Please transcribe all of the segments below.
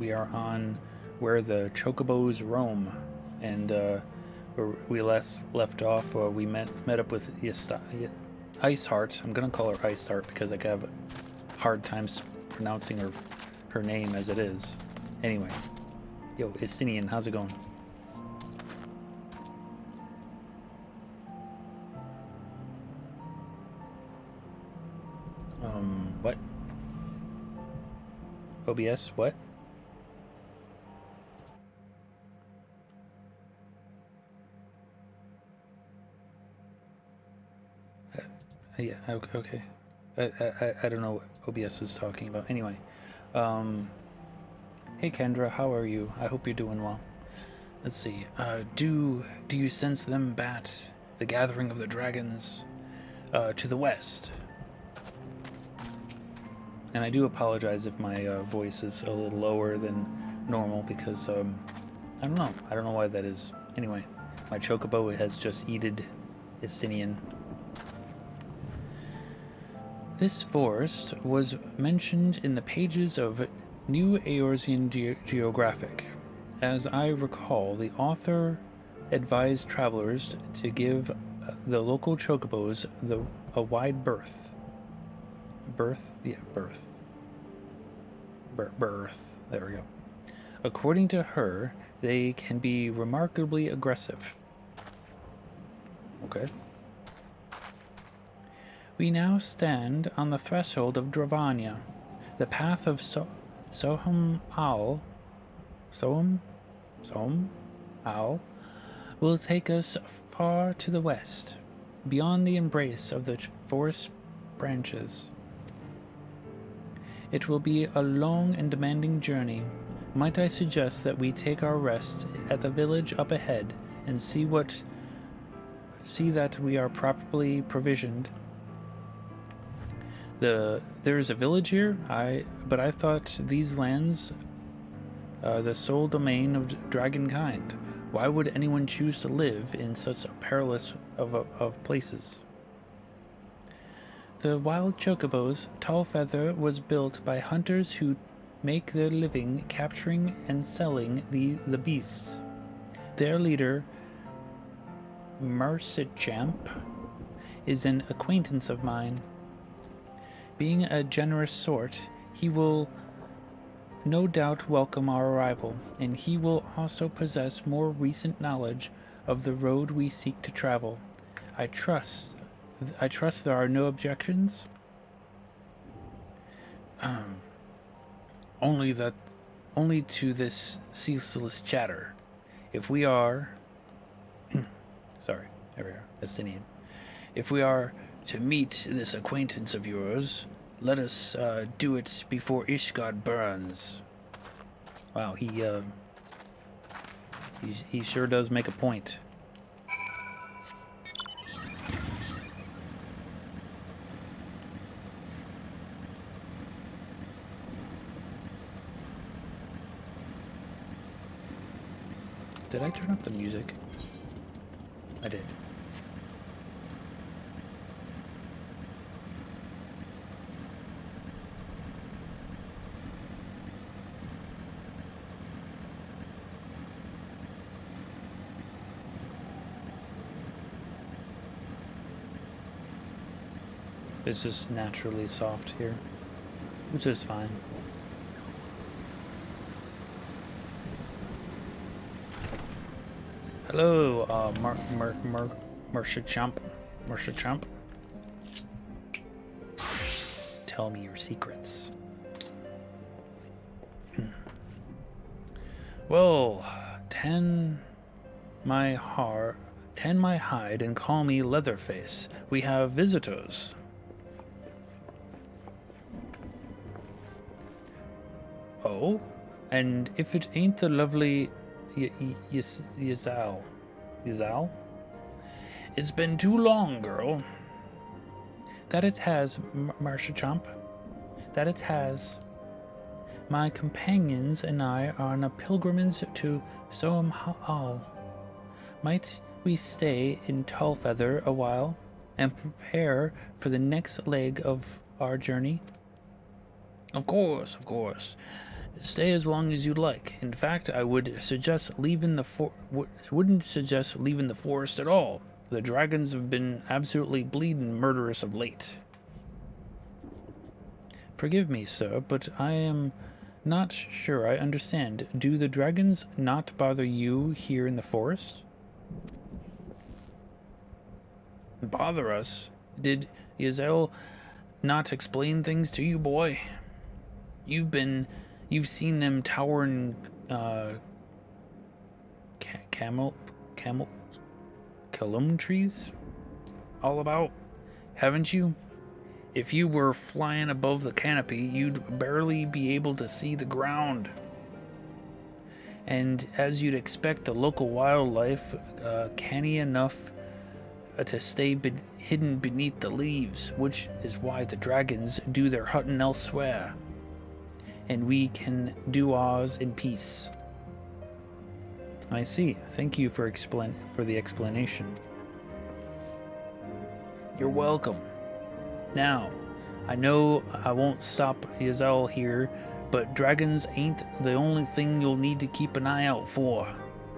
We are on where the chocobos roam, and where we left off, we met up with Ice Heart. I'm gonna call her Ice Heart because I have a hard time pronouncing her name as it is. Anyway, yo, Istinian, how's it going? What? OBS, what? Yeah, okay. I don't know what OBS is talking about. Anyway, hey Kendra, how are you? I hope you're doing well. Let's see. Do you sense them, Bat? The gathering of the dragons, to the west. And I do apologize if my voice is a little lower than normal because I don't know. I don't know why that is. Anyway, my chocobo has just eaten Istinian. This forest was mentioned in the pages of New Eorzean Geographic. As I recall, the author advised travelers to give the local chocobos a wide berth. Berth? Yeah, berth. Berth. There we go. According to her, they can be remarkably aggressive. Okay. We now stand on the threshold of Dravania. The path of Soham Owl will take us far to the west, beyond the embrace of the forest branches. It will be a long and demanding journey. Might I suggest that we take our rest at the village up ahead and see that we are properly provisioned? There is a village here, but I thought these lands the sole domain of dragonkind. Why would anyone choose to live in such a perilous of places? The wild chocobos, Tallfeather was built by hunters who make their living capturing and selling the beasts. Their leader, Marcichamp, is an acquaintance of mine. Being a generous sort, he will no doubt welcome our arrival, and he will also possess more recent knowledge of the road we seek to travel. I trust there are no objections? Only to this ceaseless chatter. If we are... Sorry, there we are, Estinian. If we are to meet this acquaintance of yours, let us do it before Ishgard burns. Wow, he sure does make a point. Did I turn up the music? I did. It's just naturally soft here, which is fine. Hello, Marcichamp. Tell me your secrets. Well, tend my hide and call me Leatherface. We have visitors. Oh, and if it ain't the lovely Yazal? It's been too long, girl. That it has, Marcichamp. That it has. My companions and I are on a pilgrimage to Soamha'al. Might we stay in Tallfeather a while and prepare for the next leg of our journey? Of course. Stay as long as you'd like. In fact, I would suggest leaving the wouldn't suggest leaving the forest at all. The dragons have been absolutely bleeding murderous of late. Forgive me, sir, but I am not sure I understand. Do the dragons not bother you here in the forest? Bother us? Did Yazel not explain things to you, boy? You've seen them towering, calum trees all about, haven't you? If you were flying above the canopy, you'd barely be able to see the ground. And as you'd expect, the local wildlife canny enough to stay hidden beneath the leaves, which is why the dragons do their hunting elsewhere. And we can do ours in peace. I see. Thank you for the explanation. You're welcome. Now, I know I won't stop Yazel here, but dragons ain't the only thing you'll need to keep an eye out for,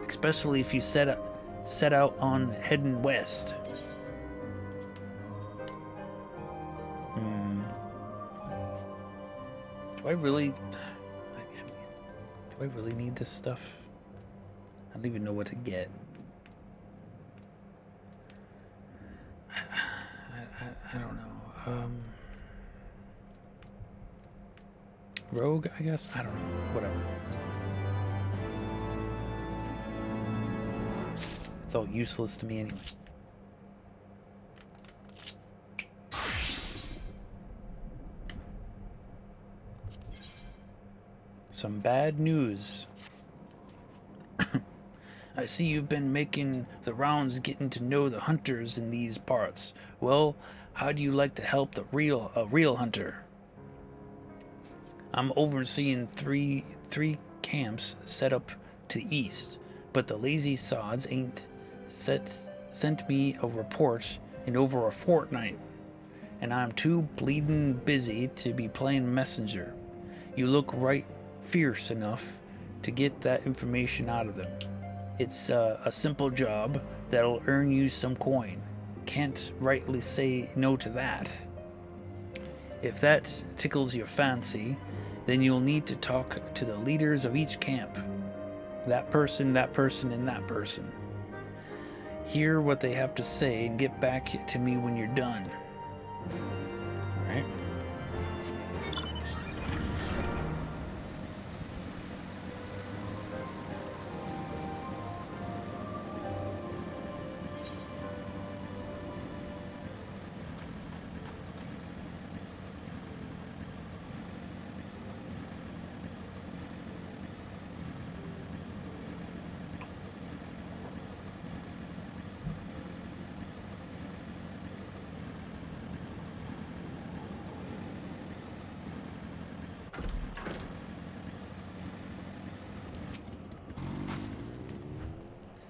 especially if you set out on heading west. Do I really need this stuff? I don't even know what to get. I don't know. Rogue, I guess? I don't know. Whatever. It's all useless to me anyway. Some bad news. I see you've been making the rounds getting to know the hunters in these parts. Well, how do you like to help a real hunter? I'm overseeing three camps set up to the east, but the lazy sods ain't sent me a report in over a fortnight, and I'm too bleeding busy to be playing messenger. You look right fierce enough to get that information out of them. It's a simple job that'll earn you some coin. Can't rightly say no to that. If that tickles your fancy, then you'll need to talk to the leaders of each camp. That person, and that person. Hear what they have to say and get back to me when you're done. All right.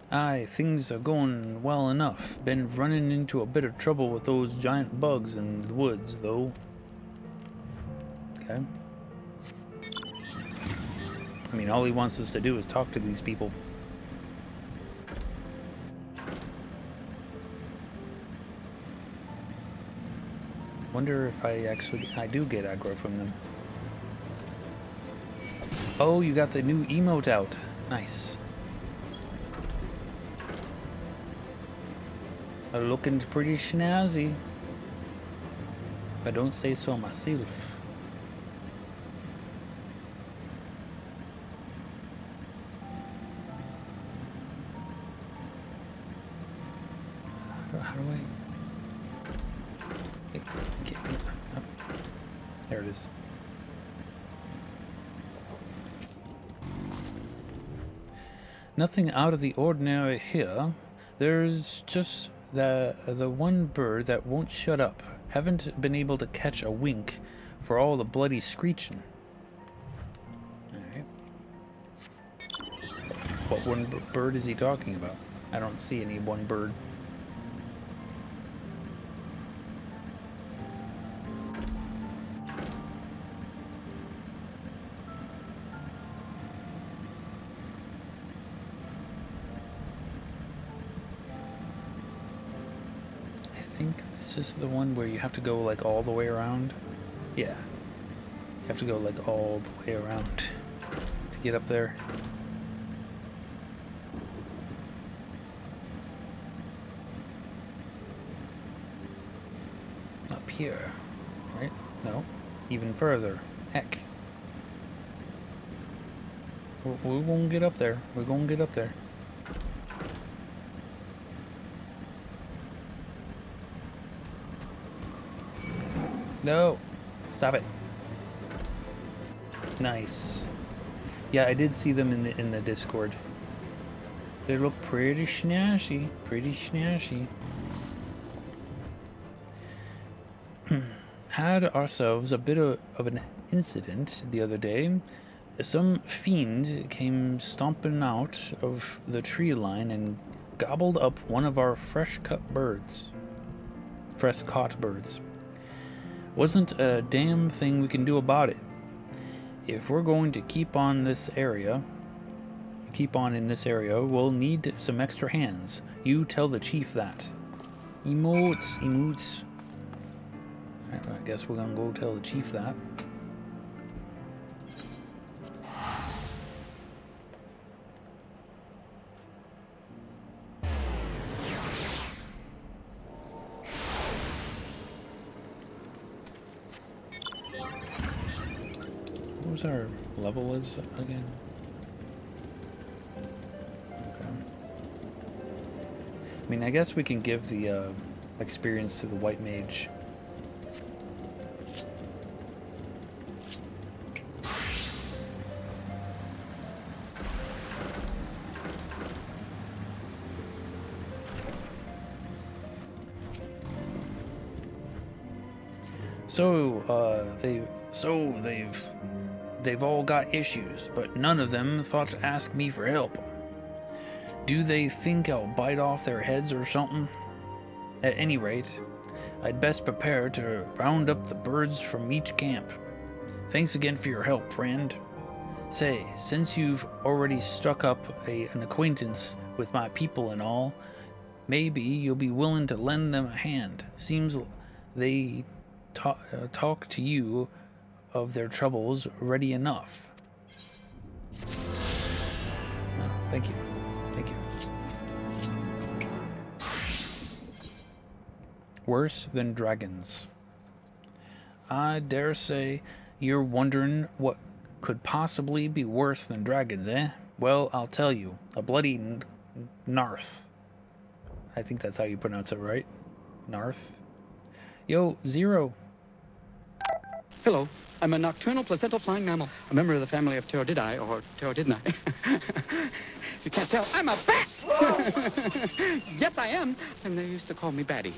Aye, things are going well enough. Been running into a bit of trouble with those giant bugs in the woods, though. Okay. I mean, all he wants us to do is talk to these people. Wonder if I do get aggro from them. Oh, you got the new emote out. Nice. Looking pretty snazzy, if I don't say so myself. How do I? Oh. There it is. Nothing out of the ordinary here. There's just the one bird that won't shut up. Haven't been able to catch a wink for all the bloody screeching. Alright. What one bird is he talking about? I don't see any one bird. This is the one where you have to go like all the way around. Yeah. You have to go like all the way around to get up there. Up here, right? No, even further. Heck. We're gonna get up there. We're gonna get up there. No! Stop it. Nice. Yeah, I did see them in the Discord. They look pretty snazzy. Pretty snazzy. Had ourselves a bit of an incident the other day. Some fiend came stomping out of the tree line and gobbled up one of our fresh caught birds. Wasn't a damn thing we can do about it. If we're going to keep on in this area, we'll need some extra hands. You tell the chief that. Emotes. Alright, I guess we're gonna go tell the chief that. What was our level is again? Okay. I mean, I guess we can give the experience to the white mage. They've all got issues, but none of them thought to ask me for help. Do they think I'll bite off their heads or something? At any rate, I'd best prepare to round up the birds from each camp. Thanks again for your help, friend. Say, since you've already struck up an acquaintance with my people and all, maybe you'll be willing to lend them a hand. Seems they talk to you of their troubles ready enough. Oh, thank you. Worse than dragons. I dare say you're wondering what could possibly be worse than dragons, eh? Well, I'll tell you. A bloody Narth. I think that's how you pronounce it, right? Narth. Yo, Zero. Hello, I'm a nocturnal placental flying mammal, a member of the family of Pteroididae, or Pteroididnae. You can't tell, I'm a bat! Yes, I am. And they used to call me Batty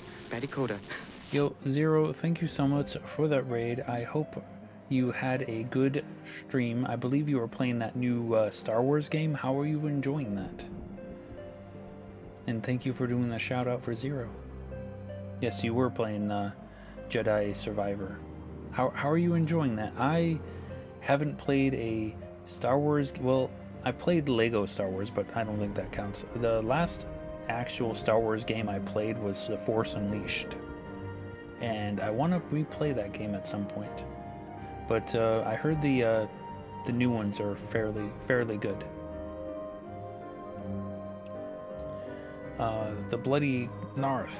Coda. Yo, Zero, thank you so much for that raid. I hope you had a good stream. I believe you were playing that new Star Wars game. How are you enjoying that? And thank you for doing the shout out for Zero. Yes, you were playing Jedi Survivor. How are you enjoying that? I haven't played a Star Wars... Well, I played Lego Star Wars, but I don't think that counts. The last actual Star Wars game I played was The Force Unleashed. And I want to replay that game at some point. But I heard the new ones are fairly good. The Bloody Narth.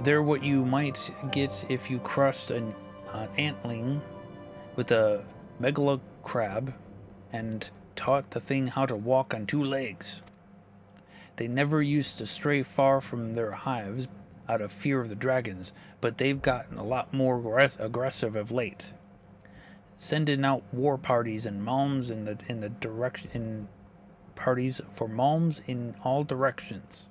They're what you might get if you crossed an antling with a megalo crab and taught the thing how to walk on two legs. They never used to stray far from their hives out of fear of the dragons, but they've gotten a lot more aggressive of late, sending out war parties and malms in parties for malms in all directions.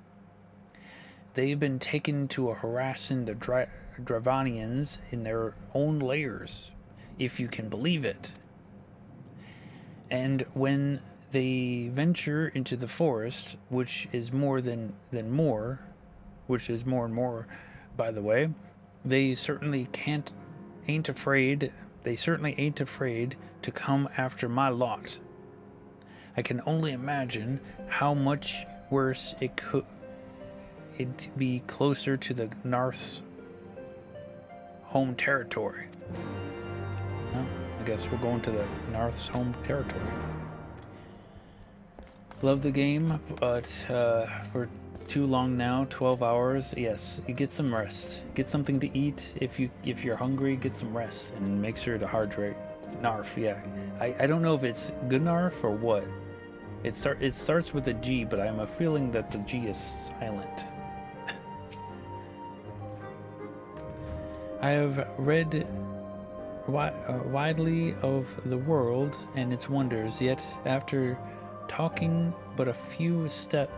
They've been taken to harassing the Dravanians in their own lairs, if you can believe it. And when they venture into the forest, which is more and more, by the way, they certainly ain't afraid to come after my lot. I can only imagine how much worse it'd be closer to the Narth's home territory. Well, I guess we're going to the North's home territory. Love the game, but for too long now, 12 hours. Yes, you get some rest. Get something to eat. If you're hungry, get some rest and make sure to hydrate. Narf, yeah. I don't know if it's good narf or what. It starts with a G, but I'm a feeling that the G is silent. I have read widely of the world and its wonders, yet after taking but a few steps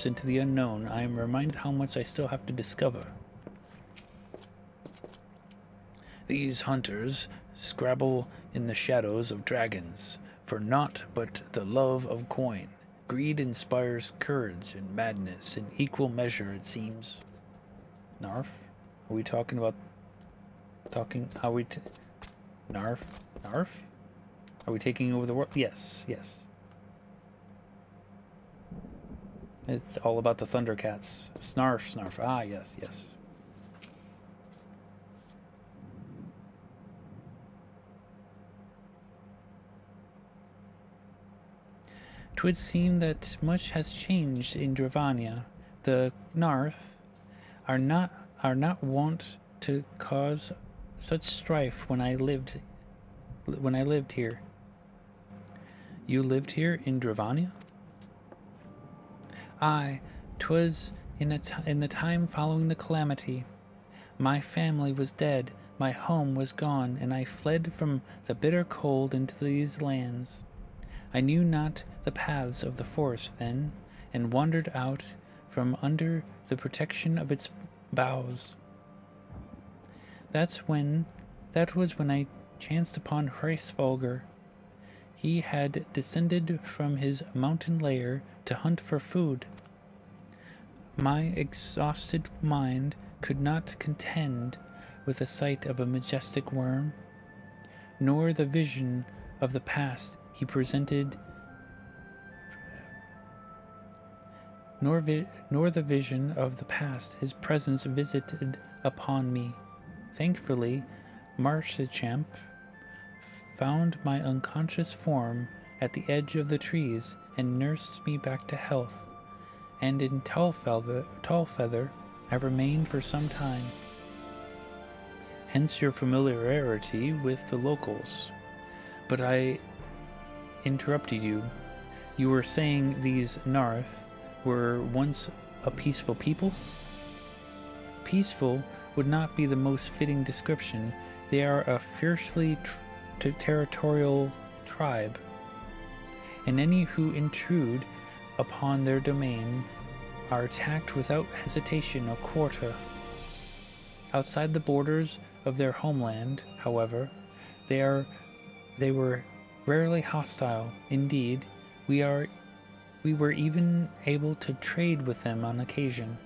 into the unknown, I am reminded how much I still have to discover. These hunters scrabble in the shadows of dragons, for naught but the love of coin. Greed inspires courage and madness in equal measure, it seems. Narf? Are we talking about... Narf? Narf? Are we taking over the world? Yes, yes. It's all about the Thundercats. Snarf, snarf. Ah, yes, yes. Twould seem that much has changed in Dravania. The Narth are not wont to cause such strife when I lived here. You lived here in Dravania? Aye, 'twas in the time following the calamity. My family was dead, my home was gone, and I fled from the bitter cold into these lands. I knew not the paths of the forest then, and wandered out from under the protection of its boughs. That was when I chanced upon Hraesvolger. He had descended from his mountain lair to hunt for food. My exhausted mind could not contend with the sight of a majestic worm, nor the vision of the past he presented, nor the vision of the past his presence visited upon me. Thankfully, Marshchamp found my unconscious form at the edge of the trees and nursed me back to health, and in Tallfeather I remained for some time. Hence your familiarity with the locals. But I interrupted you. You were saying these Narth were once a peaceful people? Peaceful would not be the most fitting description. They are a fiercely territorial tribe, and any who intrude upon their domain are attacked without hesitation or quarter. Outside the borders of their homeland, however, they were rarely hostile. Indeed, we were even able to trade with them on occasion.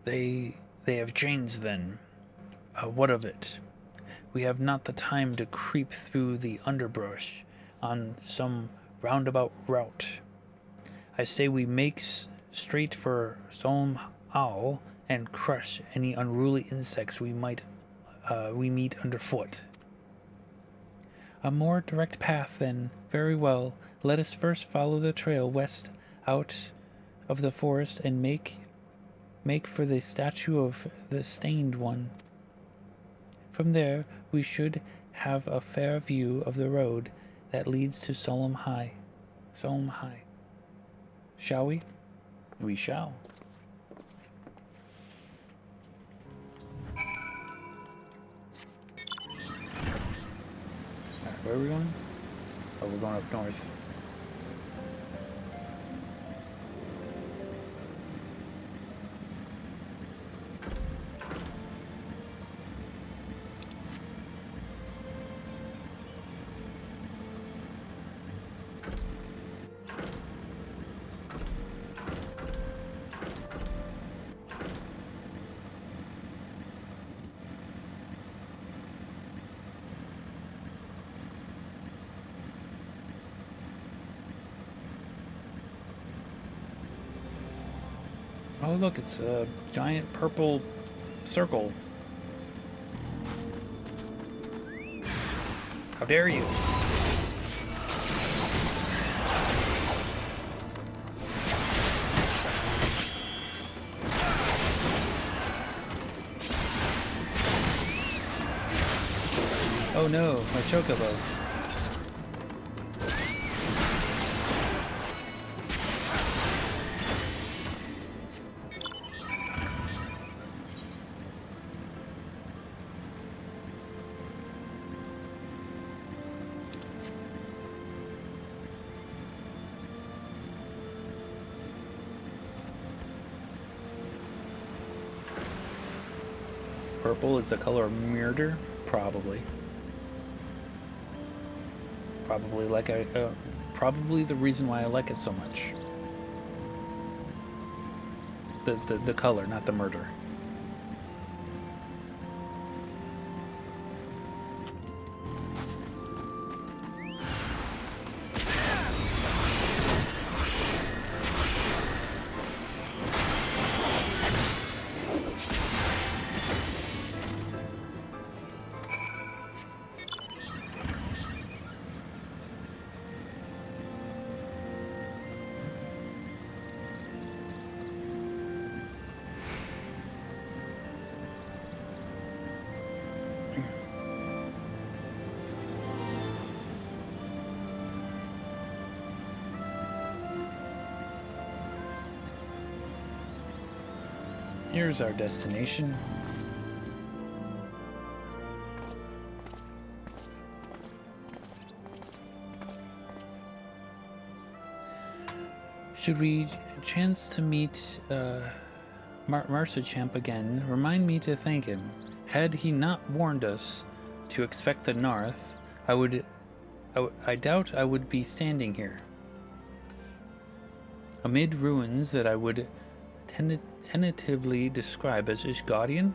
They have changed then. What of it? We have not the time to creep through the underbrush on some roundabout route. I say we make straight for Solm Owl and crush any unruly insects we meet underfoot. A more direct path, then. Very well. Let us first follow the trail west out of the forest and make for the statue of the Stained One. From there, we should have a fair view of the road that leads to Solemn High. Solemn High. Shall we? We shall. Alright, where are we going? Oh, we're going up north. Oh look, it's a giant purple Circle. How dare you? Oh no, my chocobo. Purple is the color of murder? Probably. Probably the reason why I like it so much. The color, not the murder. Here's our destination. Should we chance to meet Marcichamp again, remind me to thank him. Had he not warned us to expect the North, I doubt I would be standing here. Amid ruins that I would tentatively describe as Ishgaudian.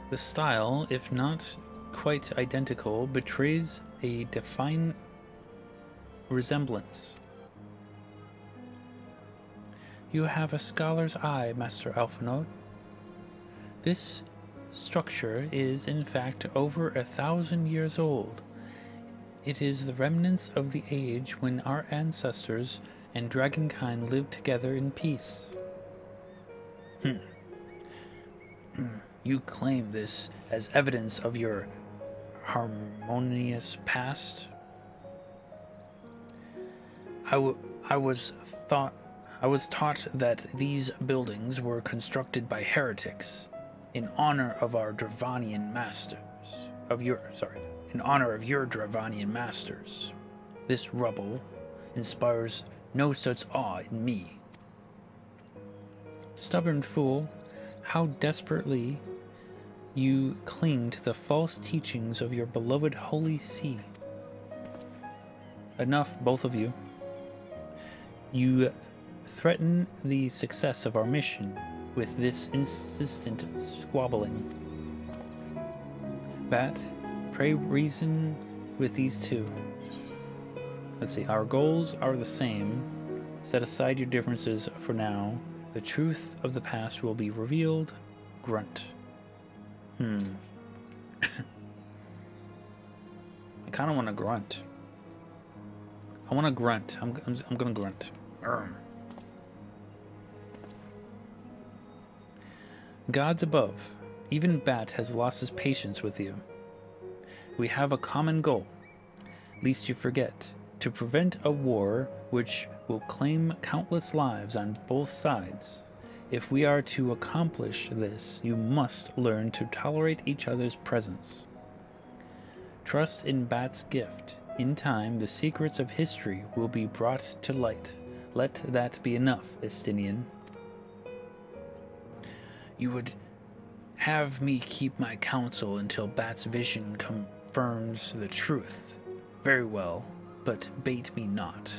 The style, if not quite identical, betrays a defined resemblance. You have a scholar's eye, Master Alphinaud. This structure is, in fact, over 1,000 years old. It is the remnants of the age when our ancestors and dragonkind lived together in peace. You claim this as evidence of your harmonious past? I was taught that these buildings were constructed by heretics in honor of our Dravanian masters. In honor of your Dravanian masters. This rubble inspires no such awe in me. Stubborn fool, how desperately you cling to the false teachings of your beloved Holy See. Enough, both of you. You threaten the success of our mission with this insistent squabbling. Bat, pray reason with these two. Let's see, our goals are the same. Set aside your differences for now. The truth of the past will be revealed. Grunt. I kind of want to grunt. I want to grunt. I'm gonna grunt. Gods above, even Bat has lost his patience with you. We have a common goal, lest you forget, to prevent a war which will claim countless lives on both sides. If we are to accomplish this, you must learn to tolerate each other's presence. Trust in Bat's gift. In time, the secrets of history will be brought to light. Let that be enough, Estinian. You would have me keep my counsel until Bat's vision confirms the truth. Very well, but bait me not.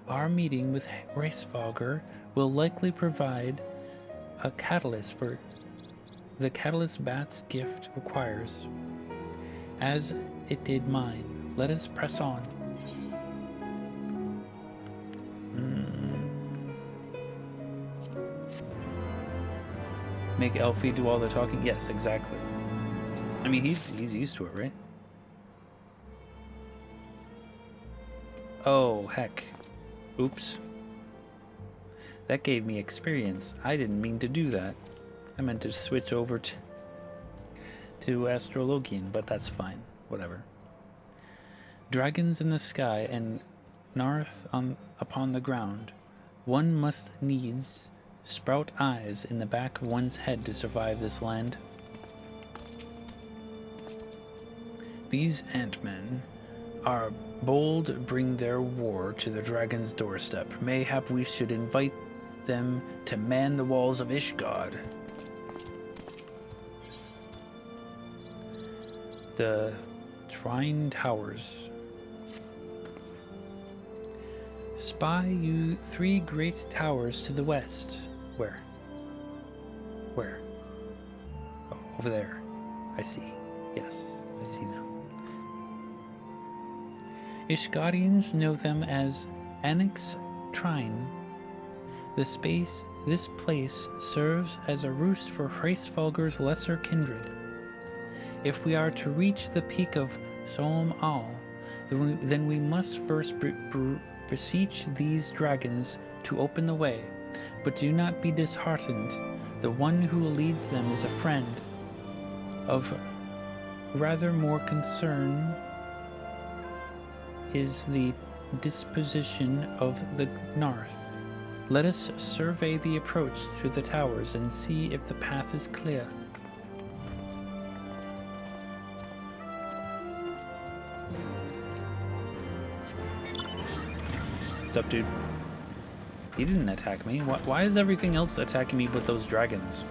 Our meeting with Racefogger will likely provide a catalyst for the catalyst Bat's gift requires, as it did mine. Let us press on. Make Elfie do all the talking? Yes, exactly. I mean, he's used to it, right? Oh, heck. Oops. That gave me experience. I didn't mean to do that. I meant to switch over to Astrologian, but that's fine. Whatever. Dragons in the sky and Narth upon the ground. One must needs sprout eyes in the back of one's head to survive this land. These ant-men are bold, bring their war to the dragon's doorstep. Mayhap we should invite them to man the walls of Ishgard. The Trine Towers. Spy you 3 great towers to the west. Where? Where? Oh, over there. I see. Yes, I see now. Ishgardians know them as Annex Trine. This place serves as a roost for Hraesvelgur's lesser kindred. If we are to reach the peak of Solm Al, then we must first beseech these dragons to open the way. But do not be disheartened. The one who leads them is a friend. Of rather more concern is the disposition of the Narth. Let us survey the approach to the towers and see if the path is clear. What's up, dude? He didn't attack me. Why is everything else attacking me but those dragons?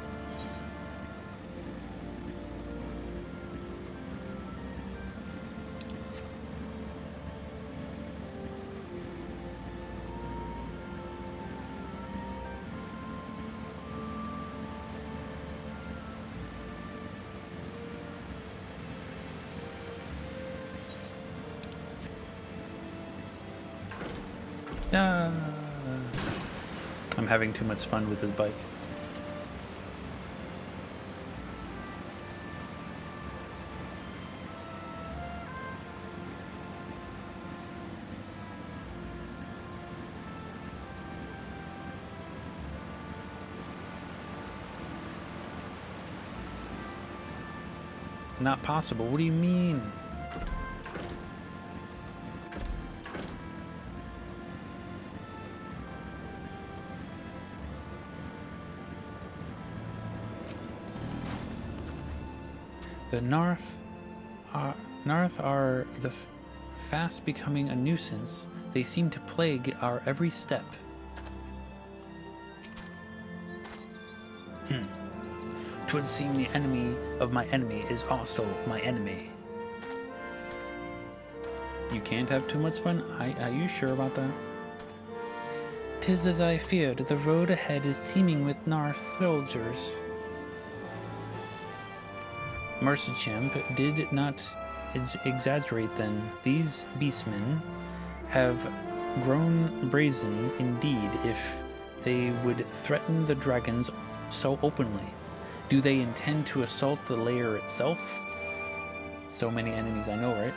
I'm having too much fun with this bike. Not possible. What do you mean? The Narth are fast becoming a nuisance. They seem to plague our every step. Twould seem the enemy of my enemy is also my enemy. You can't have too much fun? Are you sure about that? 'Tis as I feared. The road ahead is teeming with Narth soldiers. Mercychamp did not exaggerate then. These beastmen have grown brazen indeed if they would threaten the dragons so openly. Do they intend to assault the lair itself? So many enemies, I know, right?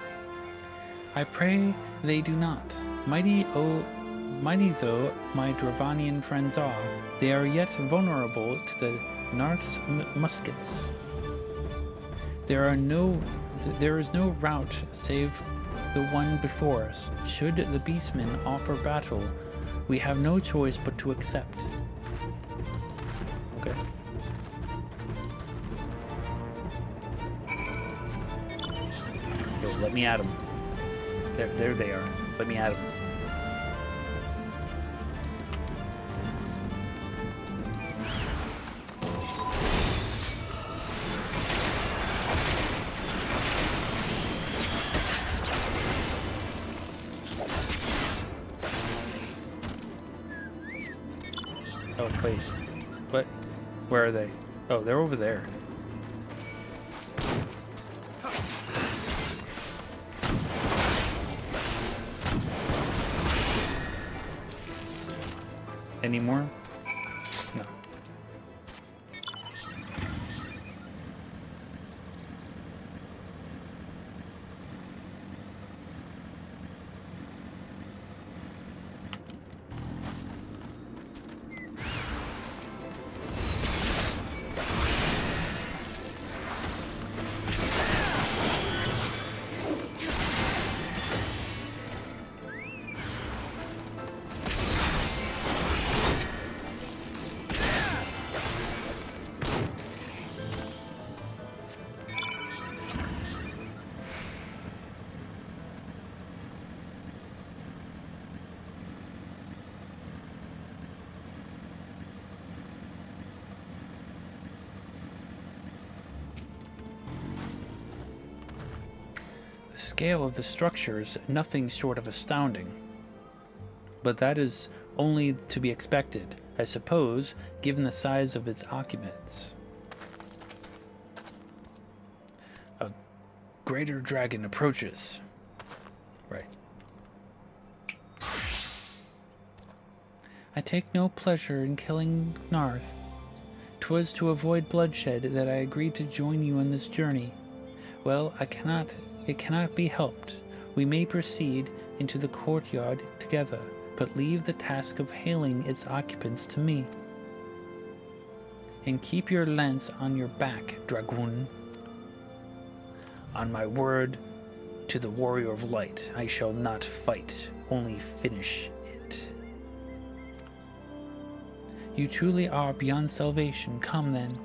I pray they do not. Mighty though my Dravanian friends are, they are yet vulnerable to the Narth's muskets. There is no route save the one before us. Should the beastmen offer battle, we have no choice but to accept. Okay. Yo, let me at them. There they are. Let me at them. Oh, wait. What? Where are they? Oh, they're over there. Any more? No. scale of the structure is nothing short of astounding. But that is only to be expected, I suppose, given the size of its occupants. A greater dragon approaches. Right. I take no pleasure in killing Narth. 'Twas to avoid bloodshed that I agreed to join you on this journey. Well, it cannot be helped. We may proceed into the courtyard together, but leave the task of hailing its occupants to me. And keep your lance on your back, dragoon. On my word to the warrior of light, I shall not fight, only finish it. You truly are beyond salvation. Come then.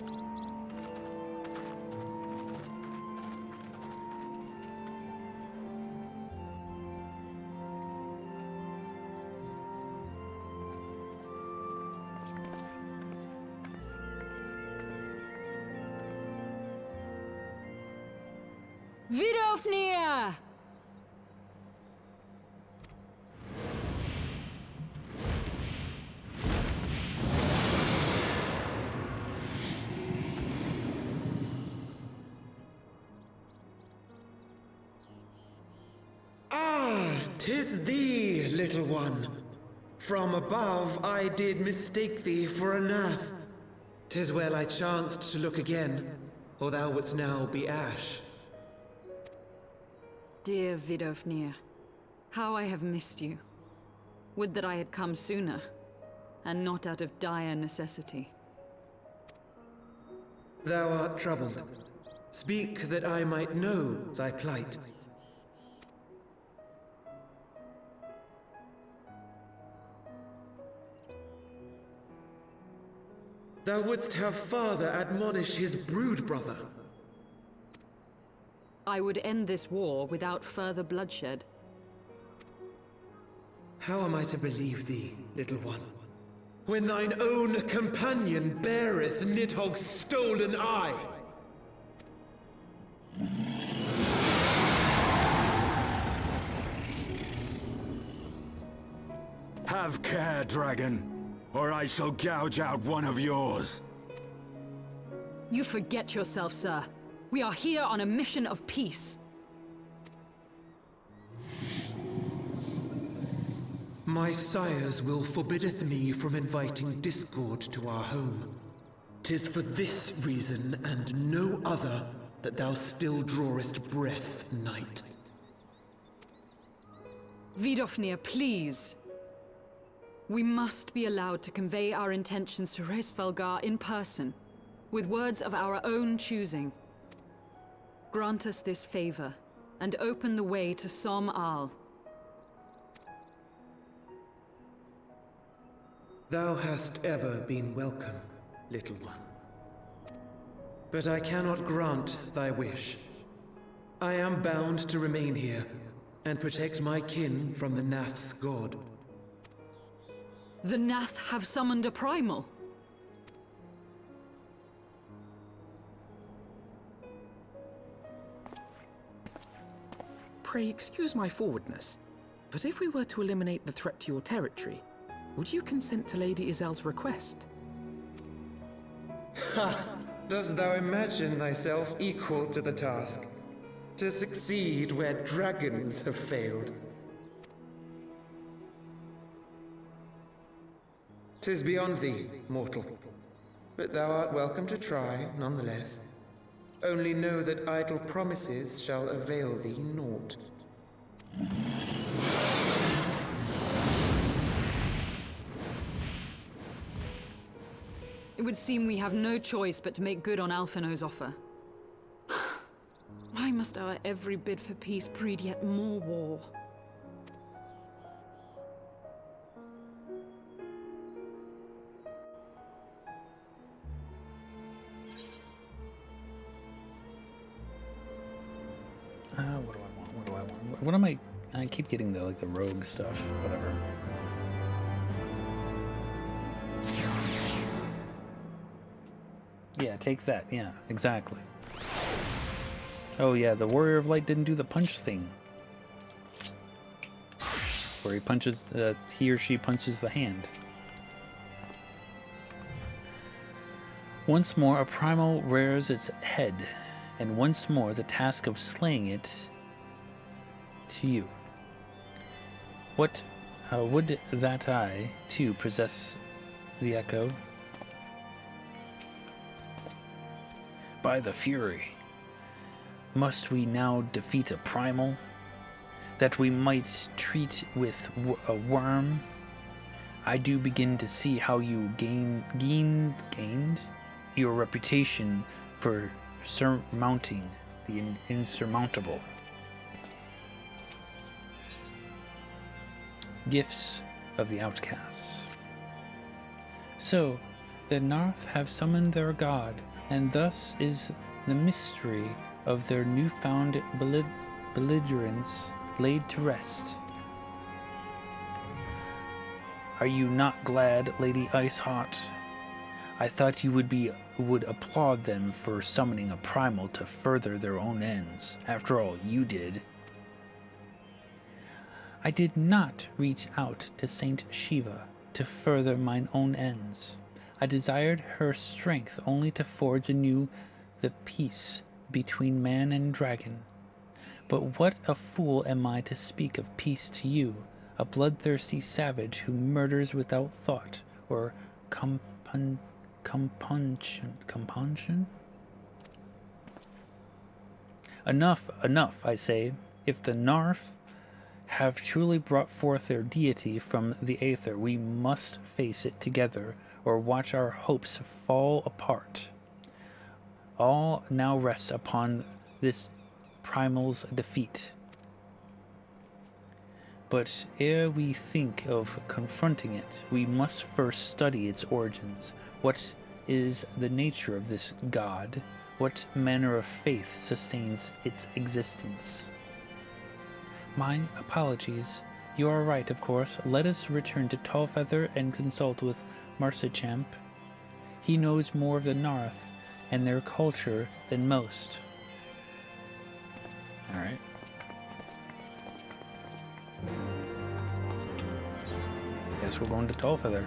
Vidofnir! Ah, 'tis thee, little one. From above I did mistake thee for a Nath. 'Tis well I chanced to look again, or thou wouldst now be ash. Dear Vidofnir, how I have missed you. Would that I had come sooner, and not out of dire necessity. Thou art troubled. Speak that I might know thy plight. Thou wouldst have father admonish his brood brother. I would end this war without further bloodshed. How am I to believe thee, little one, when thine own companion beareth Nidhogg's stolen eye? Have care, dragon, or I shall gouge out one of yours. You forget yourself, sir. We are here on a mission of peace. My sires will forbiddeth me from inviting discord to our home. 'Tis for this reason and no other that thou still drawest breath, knight. Vidofnir, please. We must be allowed to convey our intentions to Hraesvelgar in person, with words of our own choosing. Grant us this favor, and open the way to Som Al. Thou hast ever been welcome, little one. But I cannot grant thy wish. I am bound to remain here, and protect my kin from the Nath's god. The Nath have summoned a primal. Pray excuse my forwardness, but if we were to eliminate the threat to your territory, would you consent to Lady Izel's request? Ha! Dost thou imagine thyself equal to the task? To succeed where dragons have failed? 'Tis beyond thee, mortal. But thou art welcome to try, nonetheless. Only know that idle promises shall avail thee naught. It would seem we have no choice but to make good on Alphino's offer. Why must our every bid for peace breed yet more war? What do I want? What do I want? What am I keep getting the rogue stuff, whatever. Yeah, take that. Yeah, exactly. Oh yeah, the Warrior of Light didn't do the punch thing. where he or she punches the hand. Once more a primal rears its head, and once more the task of slaying it to you. What would that I, too, possess the echo? By the Fury, must we now defeat a primal, that we might treat with a worm? I do begin to see how you gained your reputation for surmounting the insurmountable. Gifts of the outcasts. So, the Narth have summoned their god, and thus is the mystery of their newfound belligerence laid to rest. Are you not glad, Lady Iceheart? I thought you would applaud them for summoning a primal to further their own ends. After all, you did. I did not reach out to Saint Shiva to further mine own ends. I desired her strength only to forge anew the peace between man and dragon. But what a fool am I to speak of peace to you, a bloodthirsty savage who murders without thought or compunction? Enough, I say. If the Narth have truly brought forth their deity from the aether, we must face it together, or watch our hopes fall apart. All now rests upon this primal's defeat. But ere we think of confronting it, we must first study its origins. What is the nature of this god? What manner of faith sustains its existence? My apologies. You are right, of course. Let us return to Tallfeather and consult with Marsichamp. He knows more of the Narth and their culture than most. Alright. Guess we're going to Tallfeather.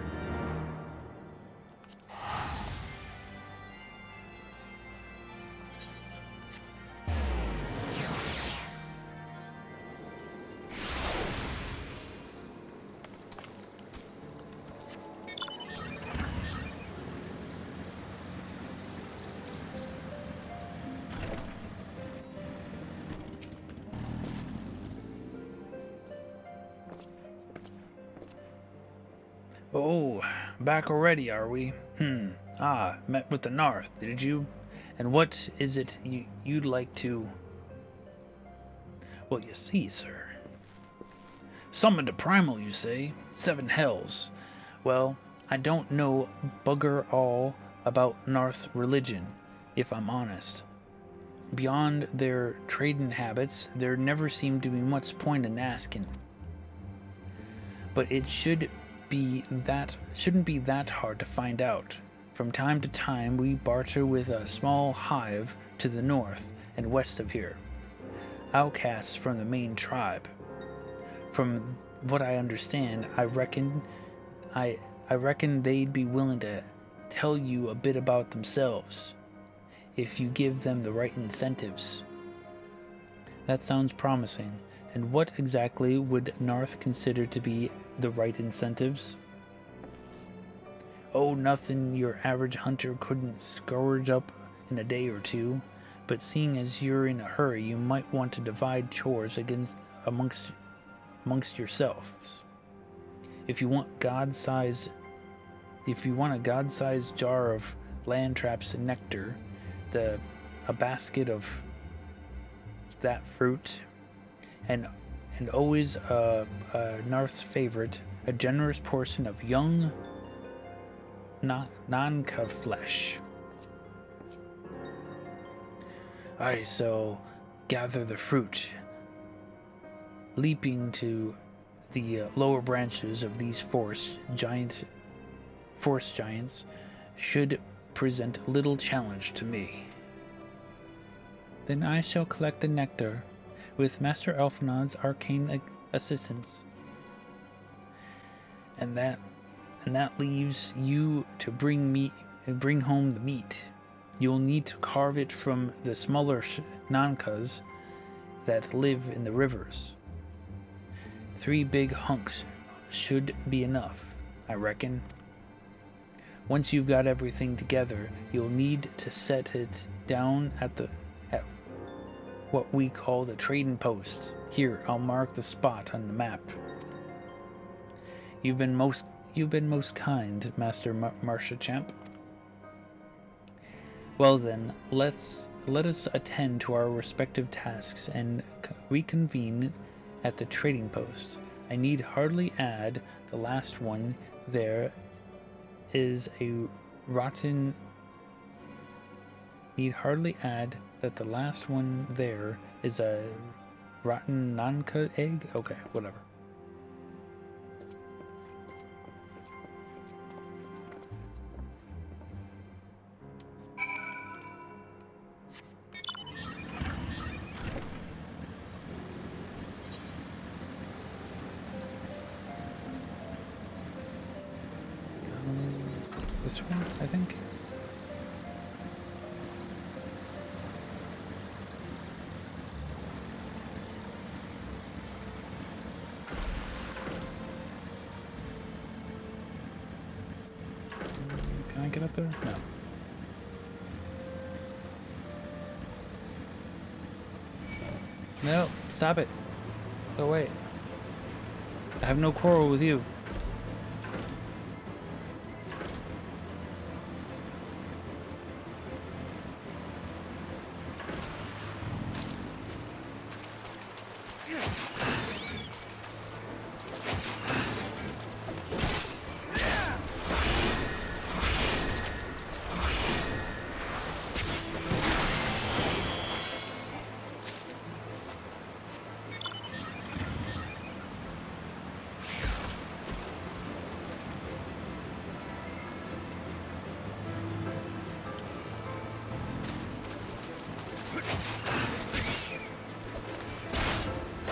Oh, back already, are we? Met with the Narth, did you? And what is it you'd like to... Well, you see, sir. Summoned a primal, you say? 7 hells. Well, I don't know bugger all about Narth's religion, if I'm honest. Beyond their trading habits, there never seemed to be much point in asking. But it shouldn't be that hard to find out. From time to time we barter with a small hive to the north and west of here, outcasts from the main tribe. From what I understand, I reckon they'd be willing to tell you a bit about themselves if you give them the right incentives. That sounds promising. And what exactly would Narth consider to be the right incentives? Oh, nothing your average hunter couldn't scourge up in a day or two, but seeing as you're in a hurry, you might want to divide chores amongst yourselves. If you want a god-sized jar of land traps and nectar, a basket of that fruit, and always Narth's favorite, a generous portion of young non-cut flesh. I shall gather the fruit, leaping to the lower branches of these forest giants should present little challenge to me. Then I shall collect the nectar with Master Elfenod's arcane assistance. and that leaves you to bring home the meat. You'll need to carve it from the smaller nankas that live in the rivers. 3 big hunks should be enough, I reckon. Once you've got everything together, you'll need to set it down at what we call the trading post. Here, I'll mark the spot on the map. You've been most kind, Master Marshachamp. Well then, let us attend to our respective tasks and reconvene at the trading post. I need hardly add the last one there is a rotten... Need hardly add that the last one there is a rotten non-cut egg? Okay, whatever. This one, I think. Can I get up there? No. No, stop it. Go away. I have no quarrel with you.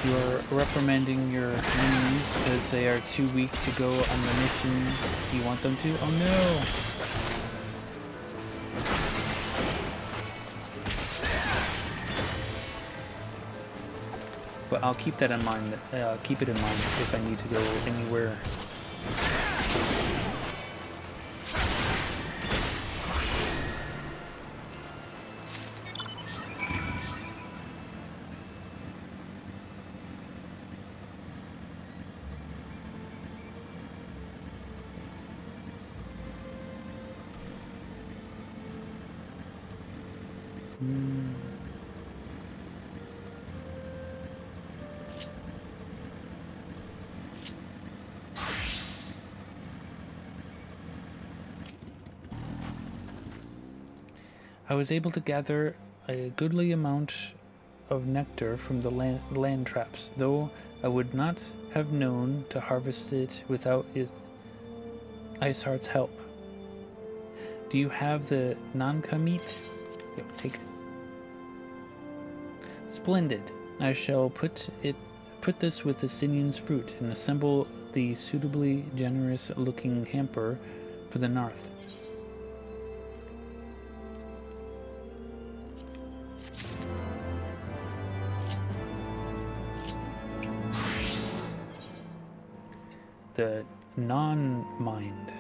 You are reprimanding your enemies because they are too weak to go on the missions you want them to? Oh no! But I'll keep that in mind. Keep it in mind if I need to go anywhere. I was able to gather a goodly amount of nectar from the land traps, though I would not have known to harvest it without Iceheart's help. Do you have the Nanka meat? Yo, take it. Splendid. I shall put this with the Stinion's fruit and assemble the suitably generous-looking hamper for the north. The non-mind.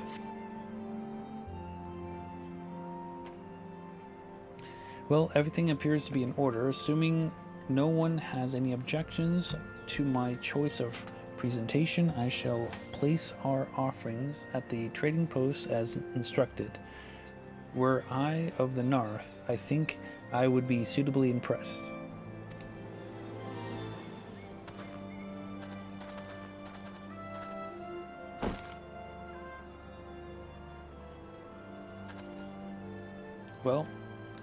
Well, everything appears to be in order. Assuming no one has any objections to my choice of presentation, I shall place our offerings at the trading post as instructed. Were I of the north, I think I would be suitably impressed. Well,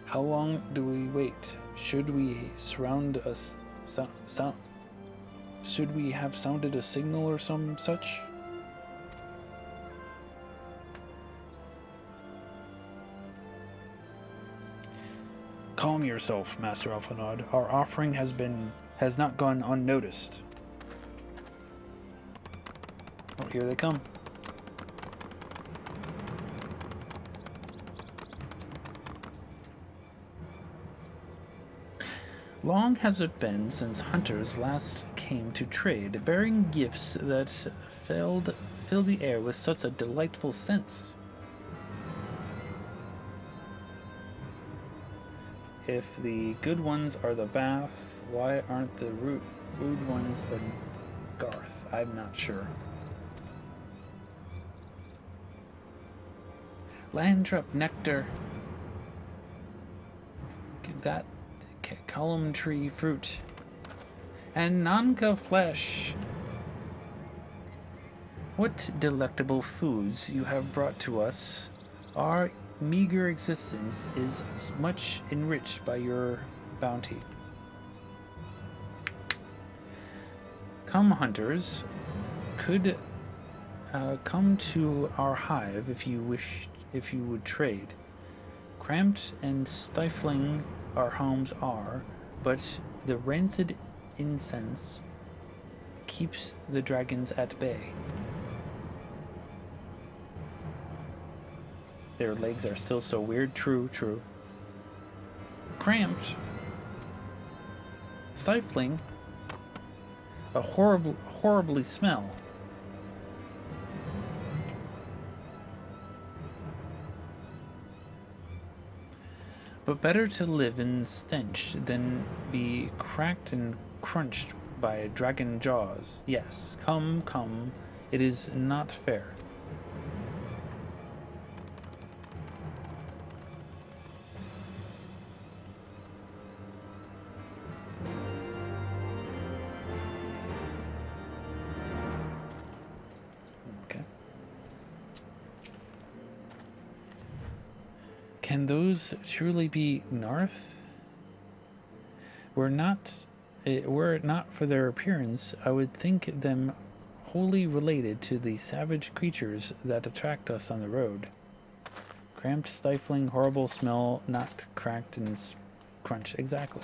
how long do we wait? Should we should we have sounded a signal or some such? Calm yourself, Master Alphanod. Our offering has not gone unnoticed. Oh, here they come. Long has it been since hunters last came to trade, bearing gifts that fill the air with such a delightful sense. If the good ones are the Bath, why aren't the rude ones the Garth? I'm not sure. Landrop nectar. That column tree fruit. And Nanka flesh. What delectable foods you have brought to us. Our meager existence is much enriched by your bounty. Come, hunters, could come to our hive if you would trade. Cramped and stifling our homes are, but the rancid incense keeps the dragons at bay. Their legs are still so weird. True. Cramped. Stifling. A horribly smell. But better to live in stench than be cracked and crunched by dragon jaws. Yes, come, it is not fair. Can those truly be Narth? Were it not for their appearance, I would think them wholly related to the savage creatures that attract us on the road. Cramped, stifling, horrible smell, not cracked and crunch. Exactly.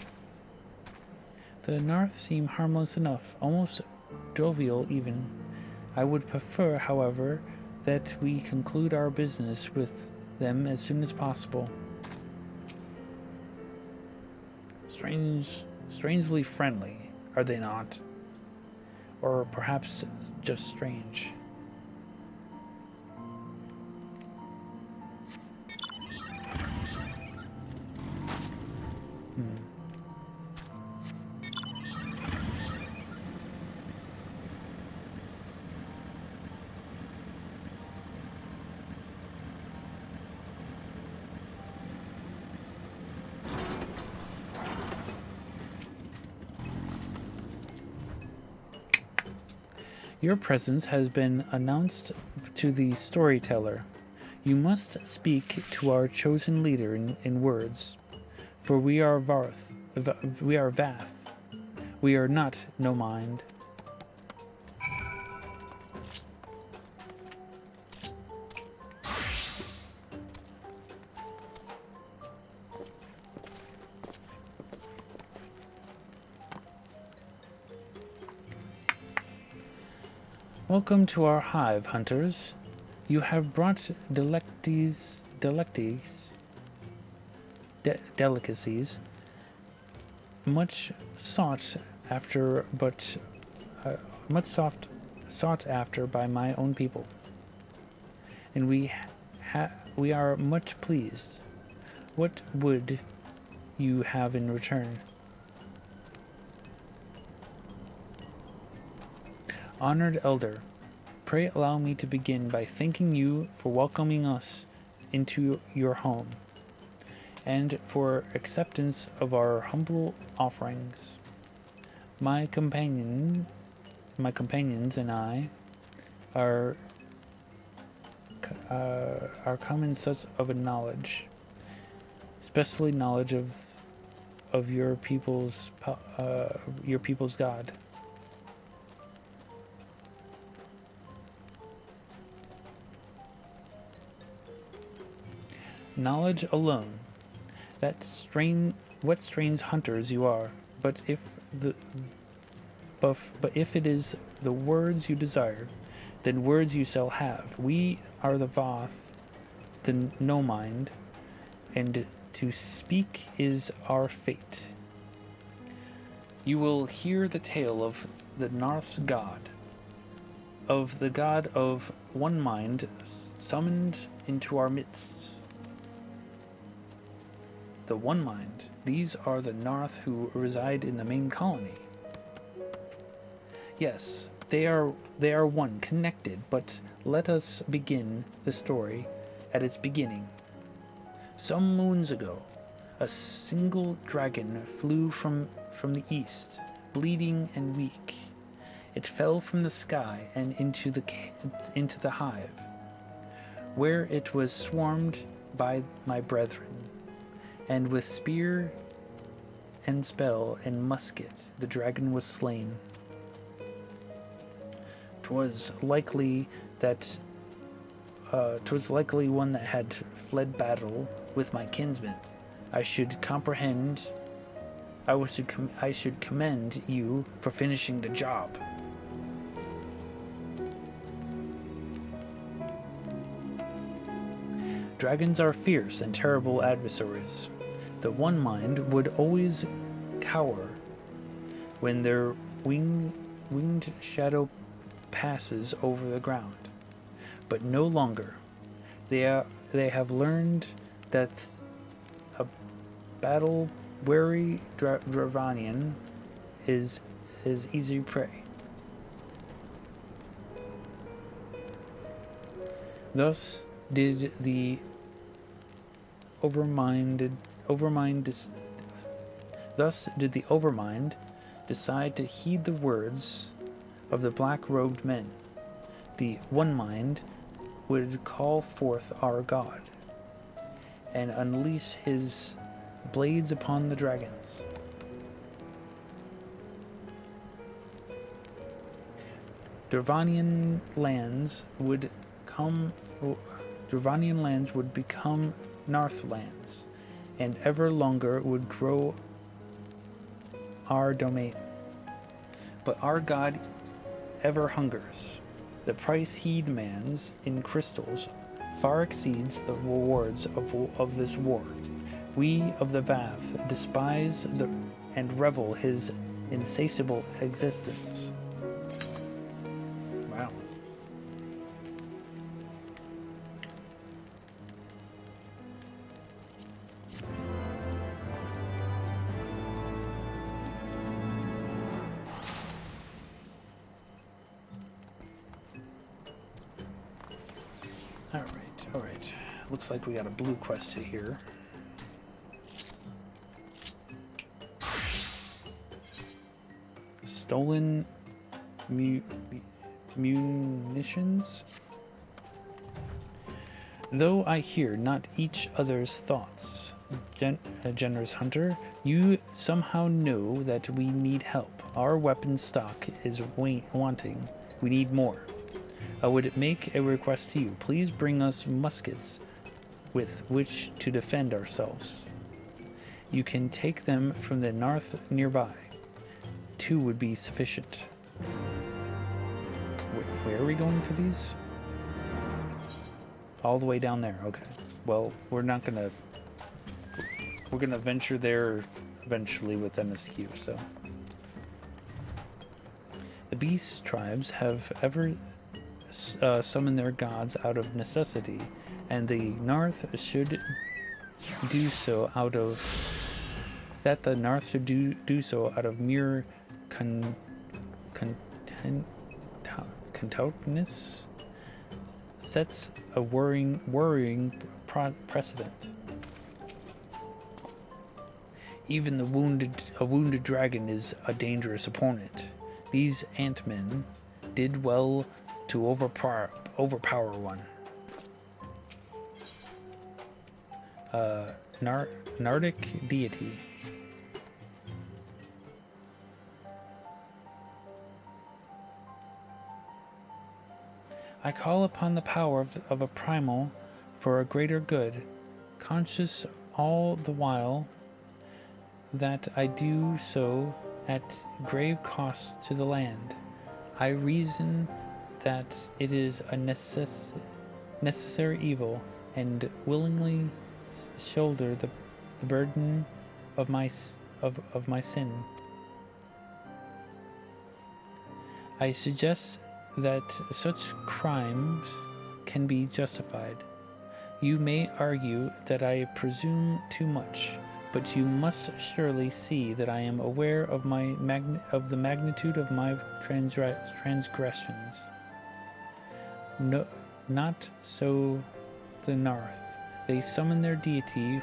The Narth seem harmless enough, almost jovial even. I would prefer, however, that we conclude our business with them as soon as possible. Strangely friendly, are they not? Or perhaps just strange. Your presence has been announced to the storyteller. You must speak to our chosen leader in words, for we are Vath. We are not no mind. Welcome to our hive, hunters. You have brought delicacies, much sought after, but sought after by my own people, and we are much pleased. What would you have in return? Honored Elder, pray allow me to begin by thanking you for welcoming us into your home, and for acceptance of our humble offerings. My companions and I are common such of a knowledge, especially knowledge of your people's God. Knowledge alone. What strange hunters you are! But if it is the words you desire, then words you shall have. We are the Vath, the no mind, and to speak is our fate. You will hear the tale of the North's god, of the god of one mind summoned into our midst. The one mind, these are the North who reside in the main colony. Yes, they are one, connected, but let us begin the story at its beginning. Some moons ago, a single dragon flew from the east, bleeding and weak. It fell from the sky and into the hive, where it was swarmed by my brethren, and with spear and spell and musket the dragon was slain. 'Twas likely one that had fled battle with my kinsmen. I should commend you for finishing the job. Dragons are fierce and terrible adversaries. The one mind would always cower when their winged shadow passes over the ground, but no longer. They have learned that a battle-weary Dravanian is easy prey. Thus did the Overmind decide to heed the words of the black-robed men. The One Mind would call forth our god and unleash his blades upon the dragons. Dravanian lands would become Northlands, and ever longer would grow our domain. But our god ever hungers. The price he demands in crystals far exceeds the rewards of this war. We of the Vath despise and revel his insatiable existence. Wow. All right. Looks like we got a blue quest here. Stolen munitions? Though I hear not each other's thoughts, generous hunter, you somehow know that we need help. Our weapon stock is wanting. We need more. I would make a request to you. Please bring us muskets with which to defend ourselves. You can take them from the north nearby. 2 would be sufficient. Where are we going for these? All the way down there. Okay. Well, we're gonna venture there eventually with MSQ, so. The beast tribes have ever summon their gods out of necessity, and the North should do so out of mere contentness sets a worrying precedent. Even a wounded dragon is a dangerous opponent. These ant-men did well to overpower one. Nardic deity. I call upon the power of a primal for a greater good, conscious all the while that I do so at grave cost to the land. I reason that it is a necessary evil, and willingly shoulder the burden of my sin. I suggest that such crimes can be justified. You may argue that I presume too much, but you must surely see that I am aware of the magnitude of my transgressions. No, not so the Narth. They summon their deity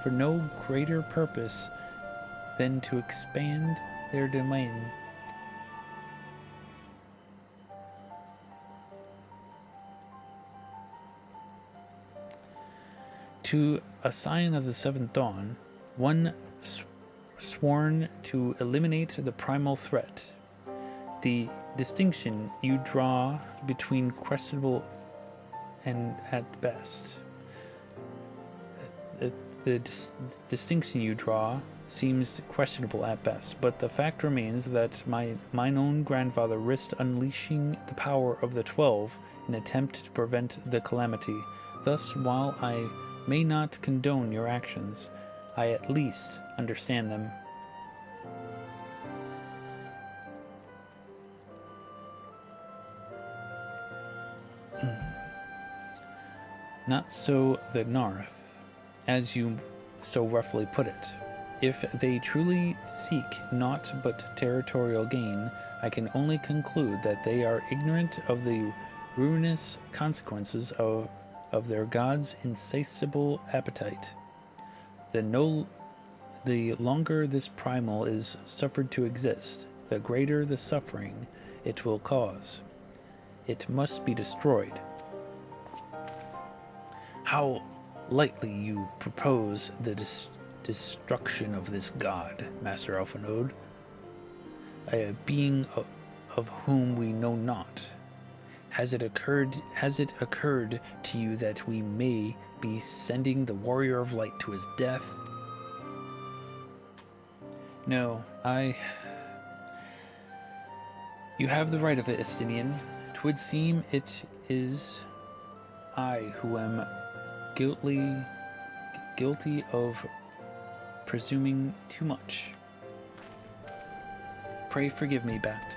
for no greater purpose than to expand their domain. To a sign of the seventh dawn, one sworn to eliminate the primal threat. The distinction you draw between questionable and at best. The distinction you draw seems questionable at best, but the fact remains that mine own grandfather risked unleashing the power of the 12 in an attempt to prevent the calamity. Thus, while I may not condone your actions, I at least understand them. Not so the Narth, as you so roughly put it. If they truly seek naught but territorial gain, I can only conclude that they are ignorant of the ruinous consequences of their god's insatiable appetite. The longer this primal is suffered to exist, the greater the suffering it will cause. It must be destroyed. How lightly you propose the destruction of this god, Master Alphanode, a being of whom we know not. Has it occurred to you that we may be sending the Warrior of Light to his death? No, You have the right of it, Estinian. 'Twould seem it is I who am guilty of presuming too much. Pray forgive me, Bat.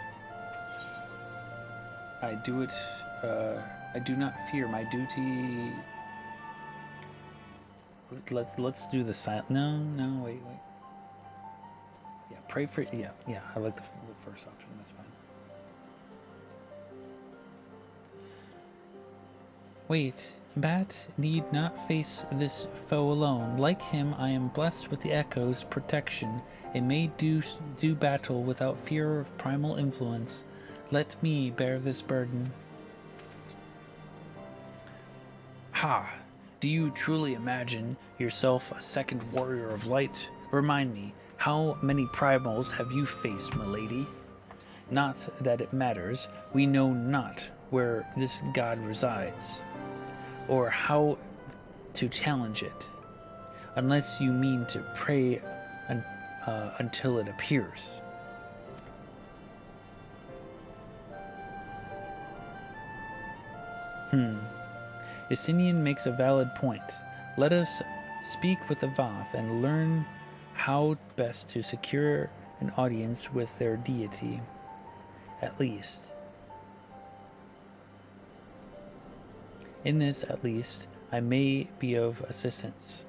I do not fear my duty. Let's do the silent. No, wait. Yeah, pray for, yeah, I like the first option, that's fine. Wait, Bat need not face this foe alone. Like him, I am blessed with the Echo's protection and may do battle without fear of primal influence. Let me bear this burden. Ha! Do you truly imagine yourself a second Warrior of Light? Remind me, how many primals have you faced, milady? Not that it matters. We know not where this god resides, or how to challenge it, unless you mean to pray until it appears. Justinian makes a valid point. Let us speak with the Vath and learn how best to secure an audience with their deity, at least. In this, at least, I may be of assistance.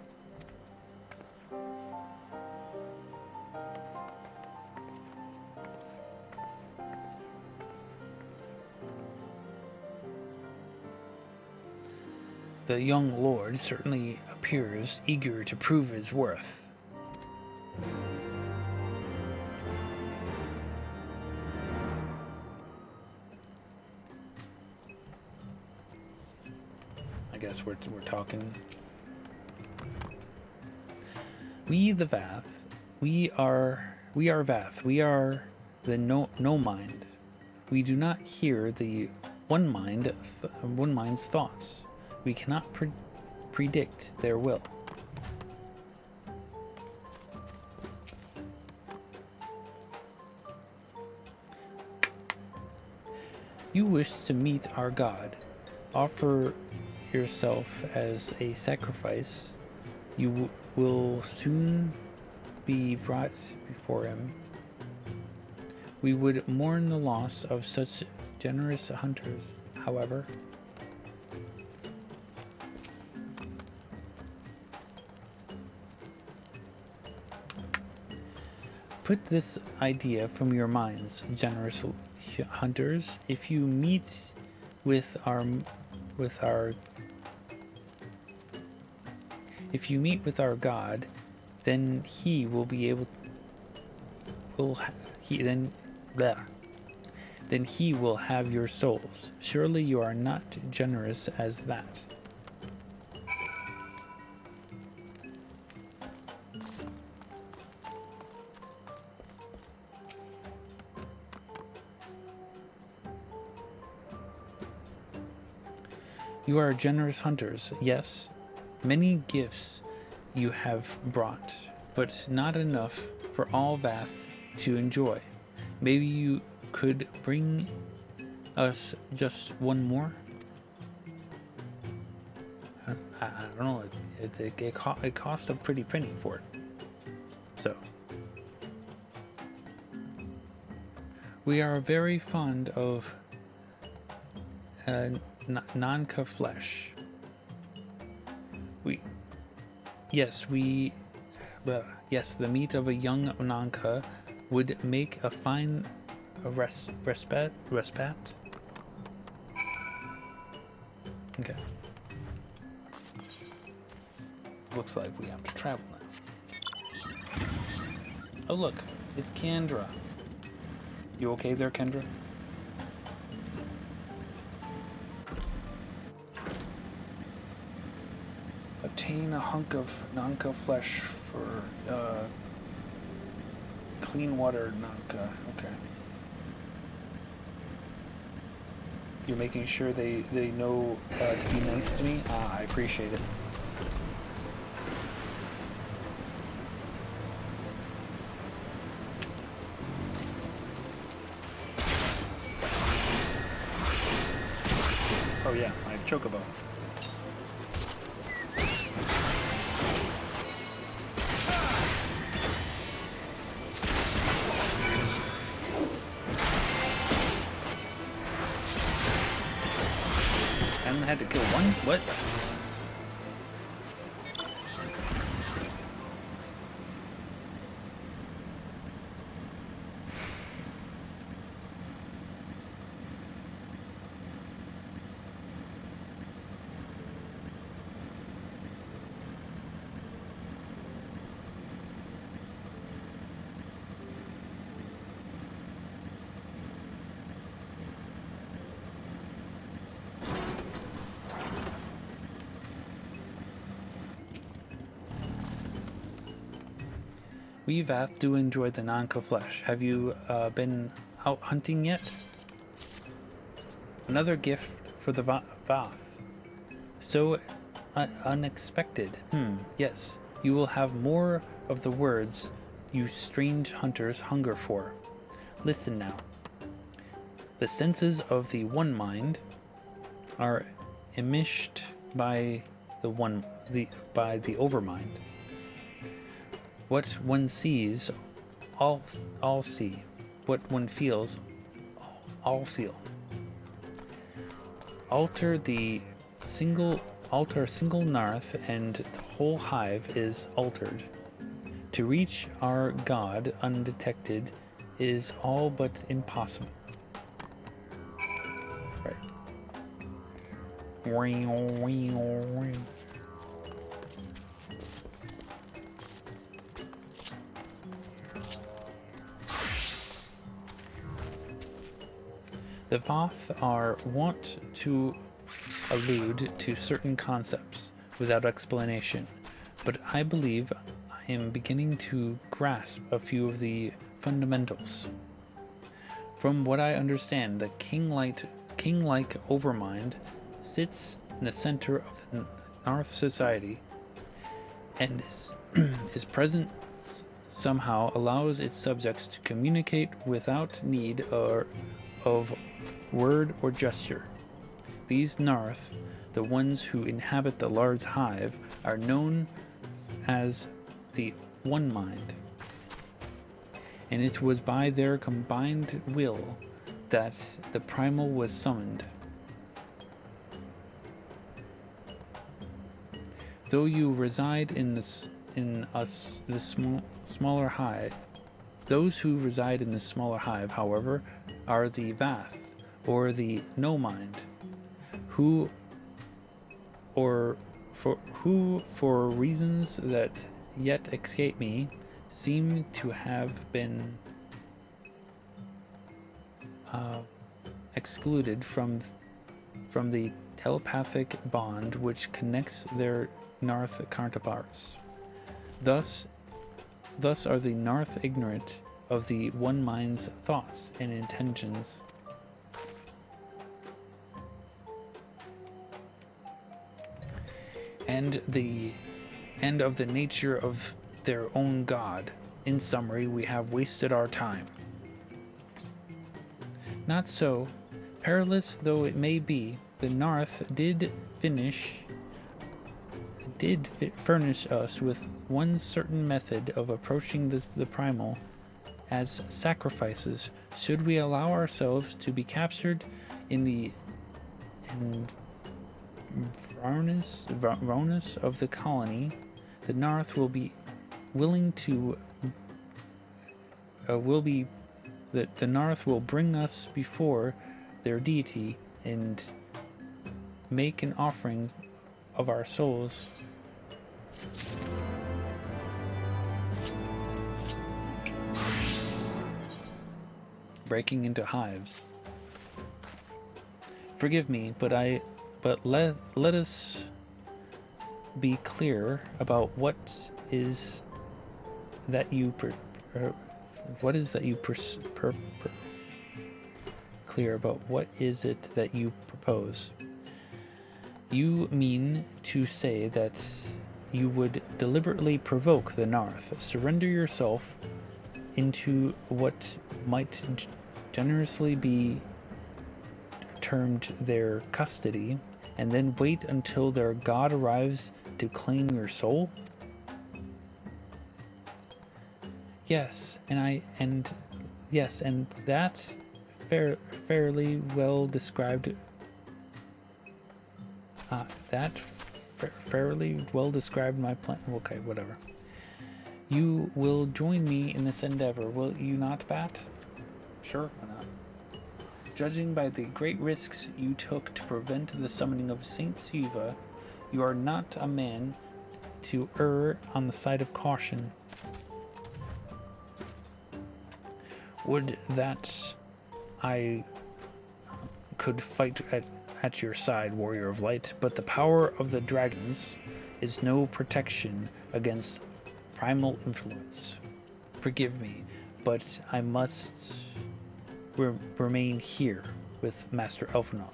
The young lord certainly appears eager to prove his worth. I guess we're talking. We the Vath, we are Vath. We are the no mind. We do not hear the one mind's thoughts. We cannot predict their will. You wish to meet our God. Offer yourself as a sacrifice. You will soon be brought before him. We would mourn the loss of such generous hunters, however. Put this idea from your minds, generous hunters. If you meet with our God, then he will be able then he will have your souls. Surely you are not generous as that. You are generous hunters, yes. Many gifts you have brought, but not enough for all Vath to enjoy. Maybe you could bring us just one more? I don't know. It cost a pretty penny for it. So. We are very fond of Nanka flesh. Yes, the meat of a young Nanka would make a fine respite. Okay. Looks like we have to travel now. Oh look, it's Kendra. You okay there, Kendra? Obtain a hunk of Nanka flesh for clean water Nanka. Okay. You're making sure they know to be nice to me? I appreciate it. Oh yeah, I have Chocobo. I had to kill one? What? We Vath do enjoy the Nanka flesh. Have you been out hunting yet? Another gift for the Vath. So unexpected. Yes. You will have more of the words you strange hunters hunger for. Listen now. The senses of the one mind are emished by the overmind. What one sees, all see. What one feels, all feel. Alter a single Narth, and the whole hive is altered. To reach our God undetected is all but impossible. Right. The Vath are wont to allude to certain concepts without explanation, but I believe I am beginning to grasp a few of the fundamentals. From what I understand, the king-like overmind sits in the center of the Narth society, and his presence somehow allows its subjects to communicate without need of word or gesture. These Narth, the ones who inhabit the large hive, are known as the One Mind. and it was by their combined will that the primal was summoned. Though you reside in the smaller hive, those who reside in this smaller hive, however, are the Vath, or the No Mind, who for reasons that yet escape me, seem to have been excluded from the telepathic bond which connects their Narth counterparts. Thus are the Narth ignorant of the One Mind's thoughts and intentions. And of the nature of their own god. In summary, we have wasted our time. Not so. Perilous though it may be, the Narth did furnish us with one certain method of approaching the primal as sacrifices. Should we allow ourselves to be captured in the Ronus of the colony, the Narth will be willing to the Narth will bring us before their deity and make an offering of our souls. Breaking into hives. Forgive me, but let us be clear about what is that you clear about what is it that you propose. You mean to say that you would deliberately provoke the Narth, surrender yourself into what might generously be termed their custody, and then wait until their god arrives to claim your soul? Yes, and that fairly well described. Fairly well described my plan. Okay, whatever. You will join me in this endeavor, will you not, Bat? Sure, why not? Judging by the great risks you took to prevent the summoning of Saint Siva, you are not a man to err on the side of caution. Would that I could fight at your side, warrior of light, but the power of the dragons is no protection against primal influence. Forgive me, but I must remain here with Master Elfenod.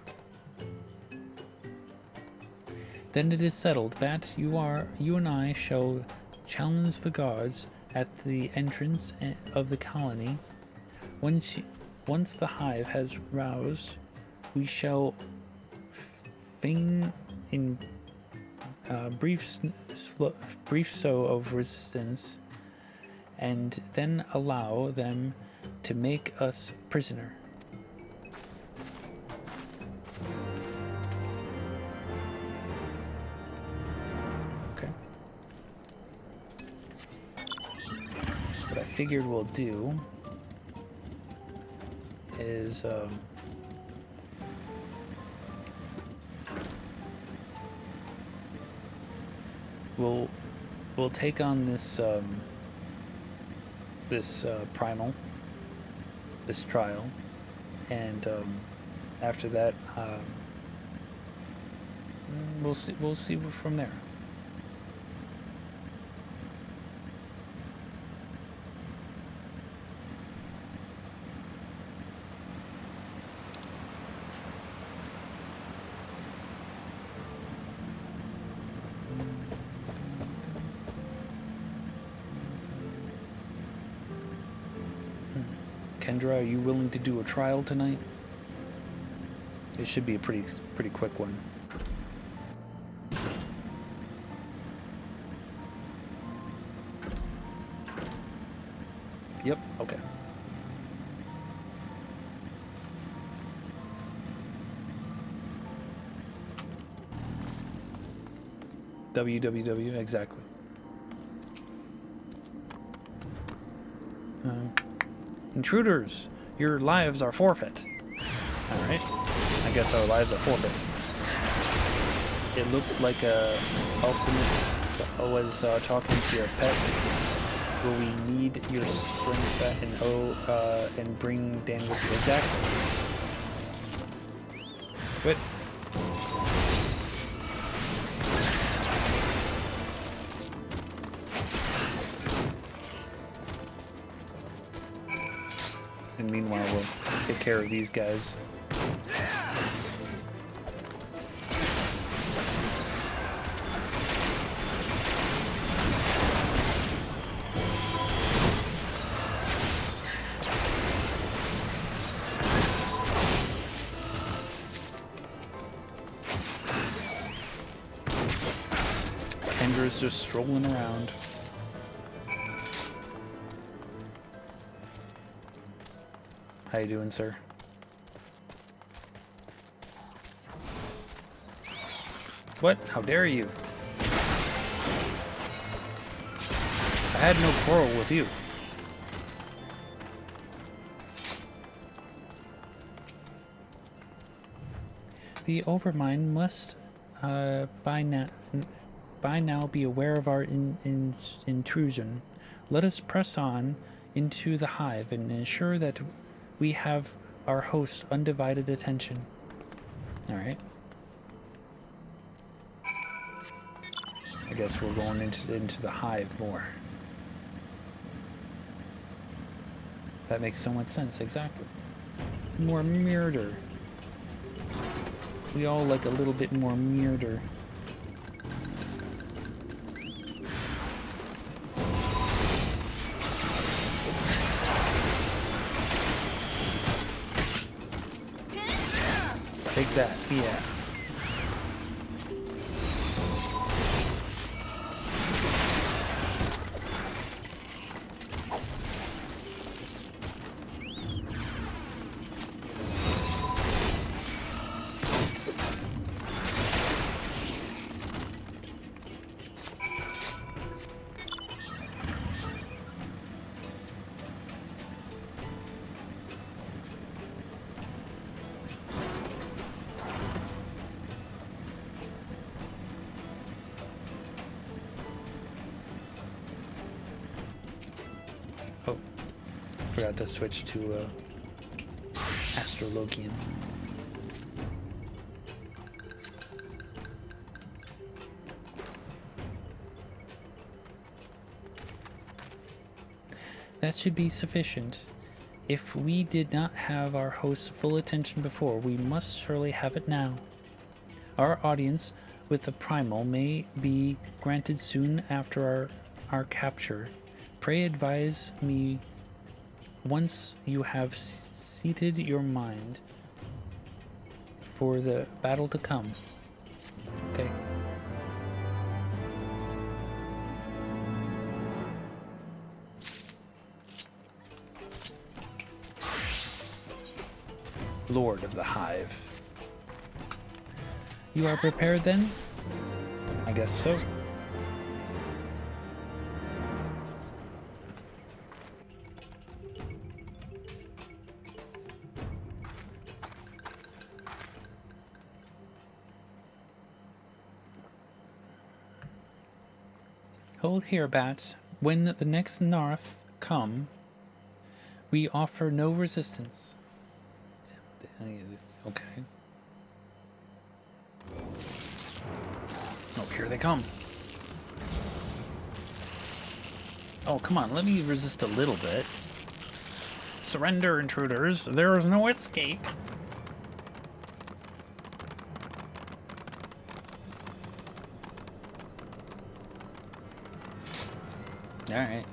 Then it is settled, Bat. You and I shall challenge the guards at the entrance of the colony. Once the hive has roused, we shall feign in brief show of resistance, and then allow them to make us prisoner. Okay. What I figured we'll do is we'll take on this primal, this trial, and after that we'll see from there. Kendra, are you willing to do a trial tonight? It should be a pretty quick one. Yep. Yep, okay. www, exactly. Intruders, your lives are forfeit. Alright. I guess our lives are forfeit. It looked like ultimate was talking to your pet. Will we need your strength and bring Dan with you? Exactly. Quit. And meanwhile, we'll take care of these guys. Kendra's just strolling around. How you doing, sir? What? How dare you? I had no quarrel with you. The Overmind must, by now be aware of our intrusion. Let us press on into the hive and ensure that we have our host's undivided attention. Alright. I guess we're going into the hive more. That makes so much sense, exactly. More murder. We all like a little bit more murder. Take that, yeah. Oh, forgot to switch to Astrologian. That should be sufficient. If we did not have our host's full attention before, we must surely have it now. Our audience with the primal may be granted soon after our capture. Pray advise me once you have seated your mind for the battle to come. Okay. Lord of the Hive. You are prepared then? I guess so. Hold here, Bat. When the next Narth come, we offer no resistance. Okay. Oh, here they come. Oh, come on, let me resist a little bit. Surrender, intruders. There is no escape. Alright.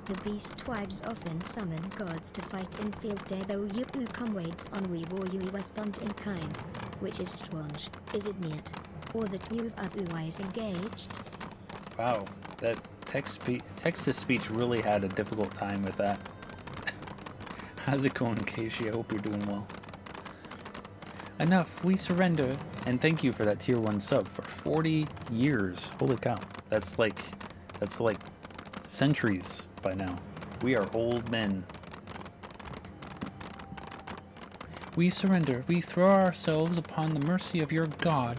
The beast tribes often summon gods to fight in field day, though you come waits on we war you respond in kind, which is strange, is it not? Or that you've otherwise engaged? Wow, that text-to-speech really had a difficult time with that. How's it going, Casey? I hope you're doing well. Enough, we surrender, and thank you for that tier 1 sub for 40 years. Holy cow, that's like centuries by now. We are old men. We surrender, we throw ourselves upon the mercy of your God.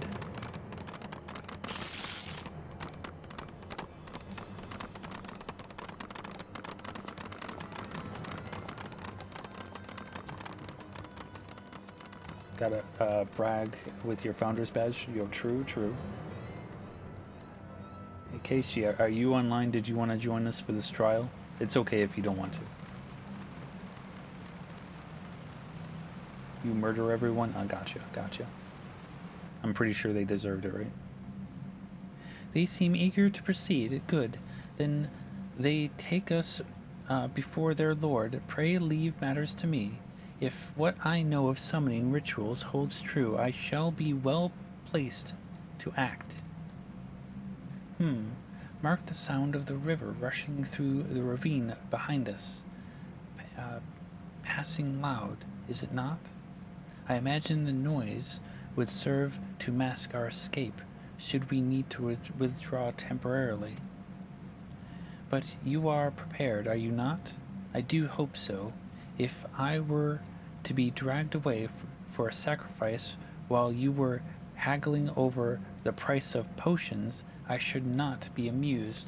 Gotta brag with your founder's badge. Yo, true. Hey, Casey, are you online? Did you want to join us for this trial? It's okay if you don't want to. You murder everyone? Gotcha. I'm pretty sure they deserved it, right? They seem eager to proceed. Good. Then they take us before their lord. Pray leave matters to me. If what I know of summoning rituals holds true, I shall be well placed to act. Mark the sound of the river rushing through the ravine behind us. Passing loud, is it not? I imagine the noise would serve to mask our escape, should we need to withdraw temporarily. But you are prepared, are you not? I do hope so. If I were to be dragged away for a sacrifice while you were haggling over the price of potions, I should not be amused.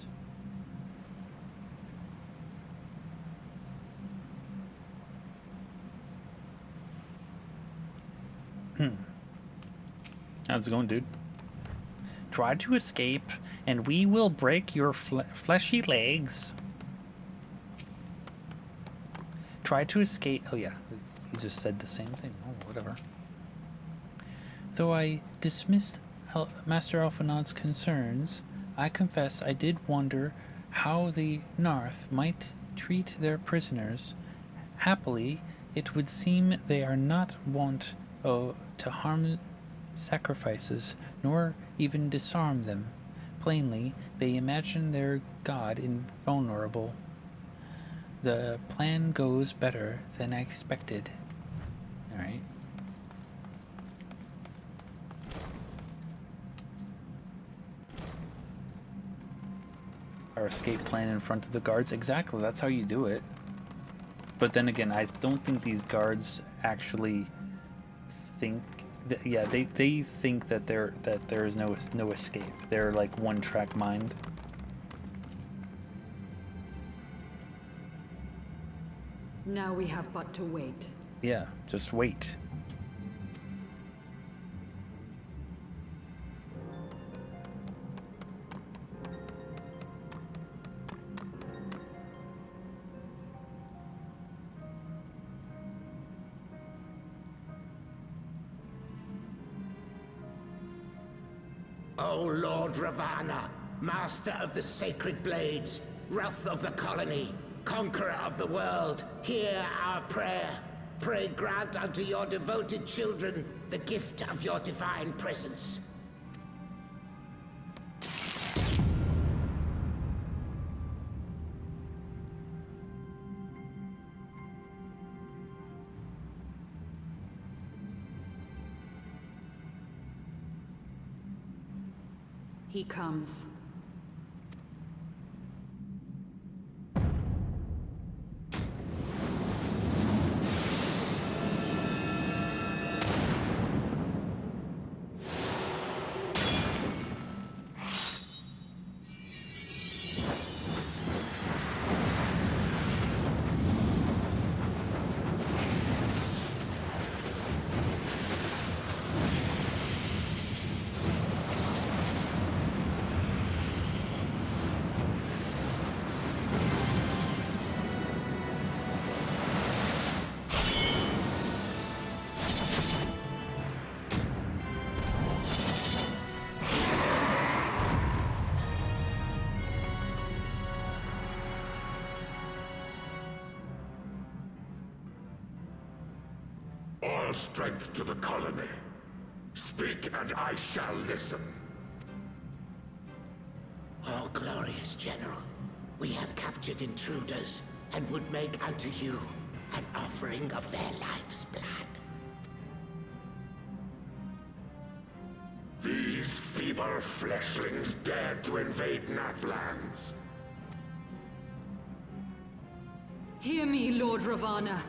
How's it going, dude? Try to escape, and we will break your fleshy legs. Try to escape. Oh yeah, he just said the same thing. Oh, whatever. Though I dismissed Master Alphinaud's concerns, I confess I did wonder how the Narth might treat their prisoners. Happily, it would seem they are not wont to harm sacrifices, nor even disarm them. Plainly, they imagine their god invulnerable. The plan goes better than I expected. Alright. Our escape plan in front of the guards. Exactly, that's how you do it. But then again, I don't think these guards actually think that, yeah, they think that there is no escape. They're like one-track mind. Now we have but to wait. Yeah, just wait. O Lord Ravana, master of the sacred blades, wrath of the colony, conqueror of the world, hear our prayer. Pray grant unto your devoted children the gift of your divine presence. He comes. all strength to the colony. Speak and I shall listen. Oh, glorious General, we have captured intruders and would make unto you an offering of their life's blood. These feeble fleshlings dared to invade Natlands. Hear me, Lord Ravana.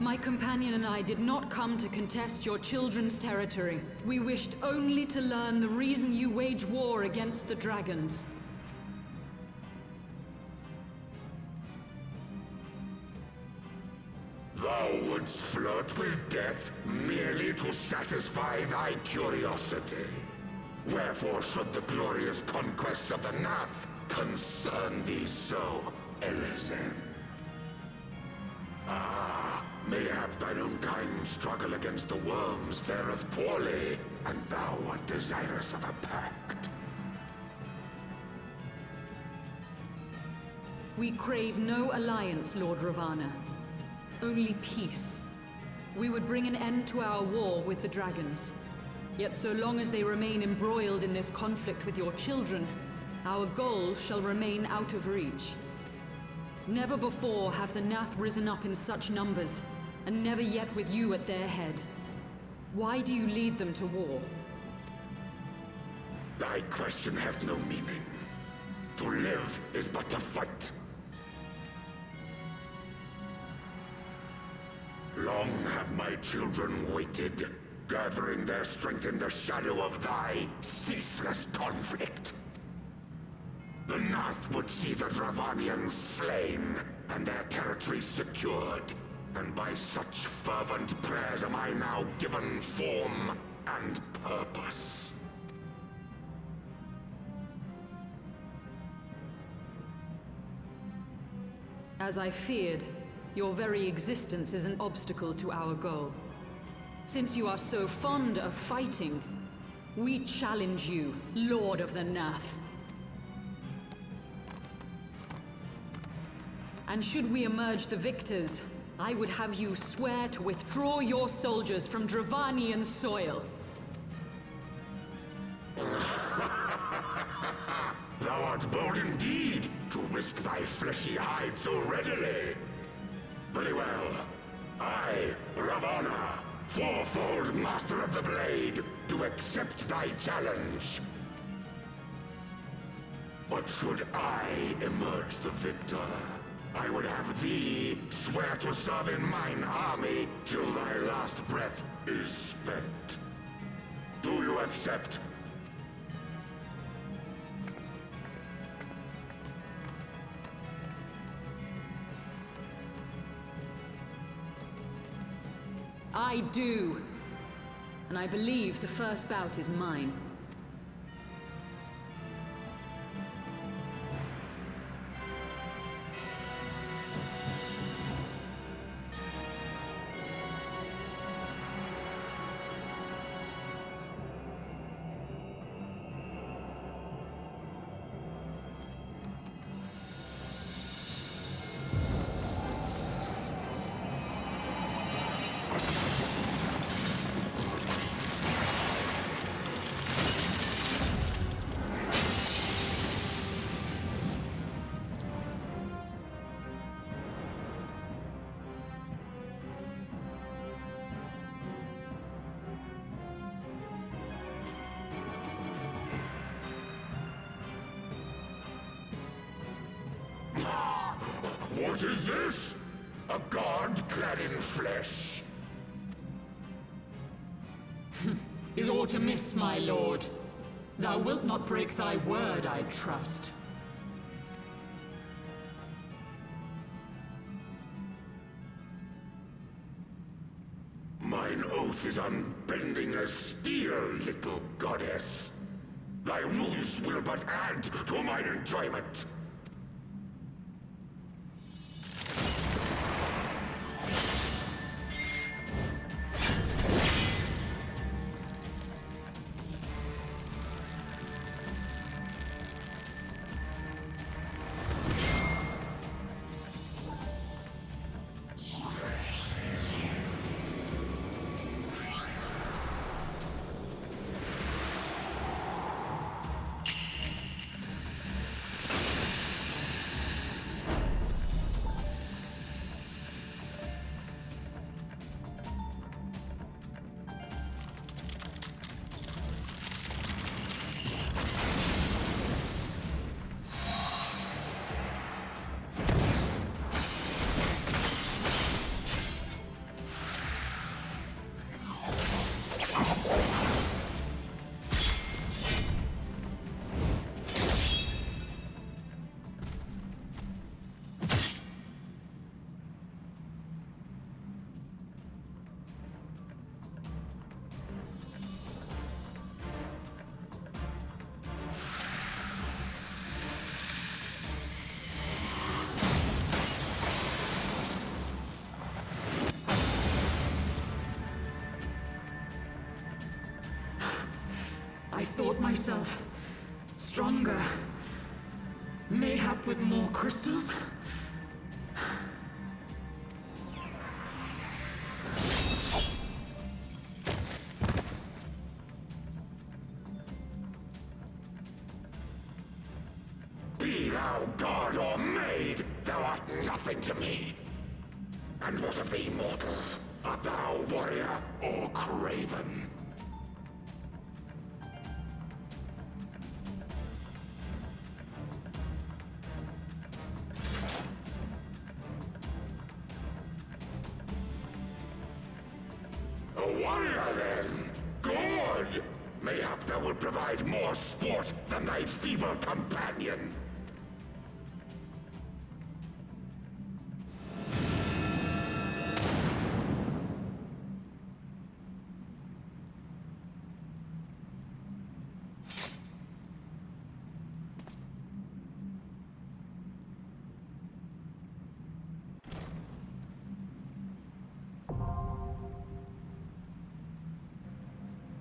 My companion and I did not come to contest your children's territory. We wished only to learn the reason you wage war against the dragons. Thou wouldst flirt with death merely to satisfy thy curiosity. Wherefore should the glorious conquests of the Nath concern thee so, Elezen? Ah, mayhap thine own kind struggle against the worms fareth poorly, and thou art desirous of a pact. We crave no alliance, Lord Ravana. Only peace. We would bring an end to our war with the dragons. Yet so long as they remain embroiled in this conflict with your children, our goal shall remain out of reach. Never before have the Nath risen up in such numbers, and never yet with you at their head. Why do you lead them to war? Thy question hath no meaning. To live is but to fight. Long have my children waited, gathering their strength in the shadow of thy ceaseless conflict. The Nath would see the Dravanians slain, and their territory secured. And by such fervent prayers am I now given form and purpose. As I feared, your very existence is an obstacle to our goal. Since you are so fond of fighting, we challenge you, Lord of the Nath. And should we emerge the victors, I would have you swear to withdraw your soldiers from Dravanian soil. Thou art bold indeed to risk thy fleshy hide so readily. Very well. I, Ravana, fourfold Master of the Blade, do accept thy challenge. But should I emerge the victor, I would have thee swear to serve in mine army till thy last breath is spent. Do you accept? I do. And I believe the first bout is mine. What is this? A god clad in flesh? Is aught amiss, my lord? Thou wilt not break thy word, I trust. Mine oath is unbending as steel, little goddess. Thy ruse will but add to mine enjoyment. thought myself stronger. Mayhap with more crystals? Be thou god or maid, thou art nothing to me. And what of thee, mortal? Art thou warrior or craven? A warrior, then? Good! Mayhap thou will provide more sport than thy feeble companion.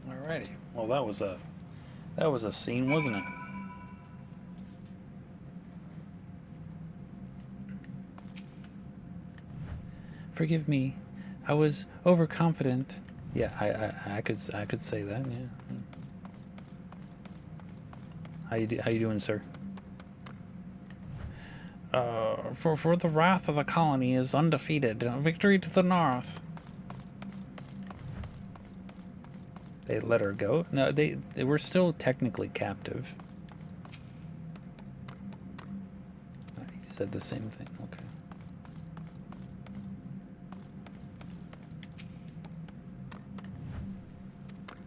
Alrighty. Well, that was a scene, wasn't it? Forgive me. I was overconfident. Yeah, I could say that. Yeah. How you doing, sir? For the wrath of the colony is undefeated. Victory to the north. They let her go? No, they were still technically captive. He said the same thing.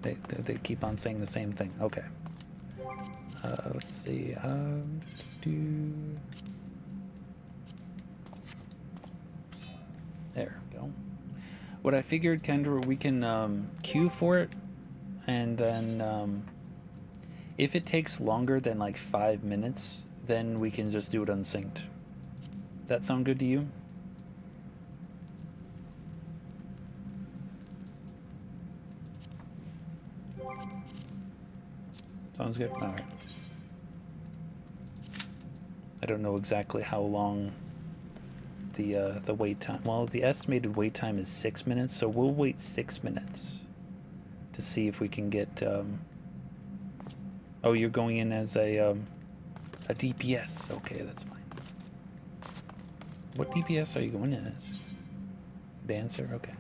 Okay. They keep on saying the same thing. Okay. Let's see. There we go. What I figured, Kendra, we can queue for it. And then, if it takes longer than like 5 minutes, then we can just do it unsynced. Does that sound good to you? Sounds good? Alright. I don't know exactly how long the wait time... Well, the estimated wait time is 6 minutes, so we'll wait 6 minutes. To see if we can get, oh, you're going in as a DPS. Okay, that's fine. What DPS are you going in as? Dancer? Okay.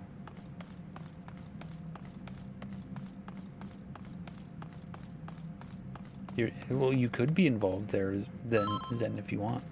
Well, you could be involved there then if you want.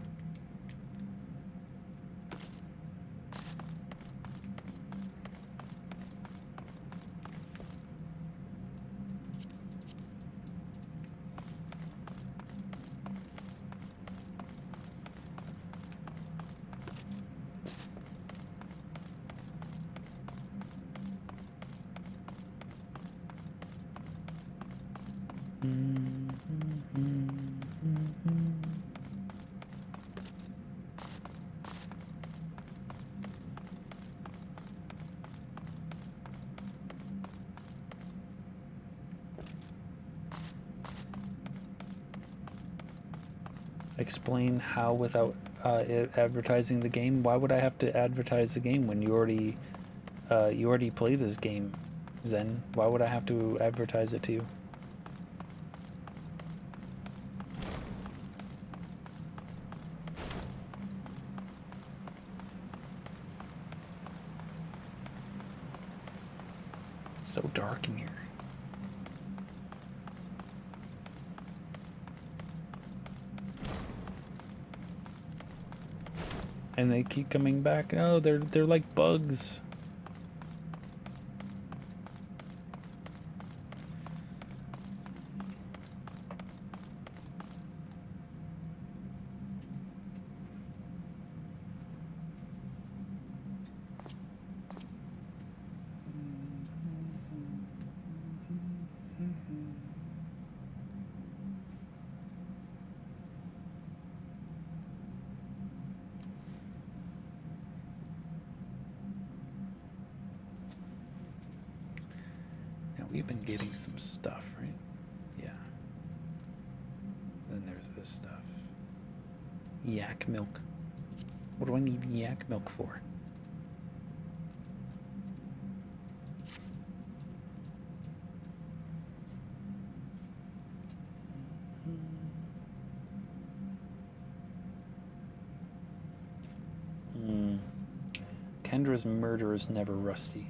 Explain how without advertising the game. Why would I have to advertise the game when you already play this game, Zen? Why would I have to advertise it to you? It's so dark in here. And they keep coming back. No, they're like bugs. We've been getting some stuff, right? Yeah. then there's this stuff. Yak milk. What do I need yak milk for? Kendra's murder is never rusty.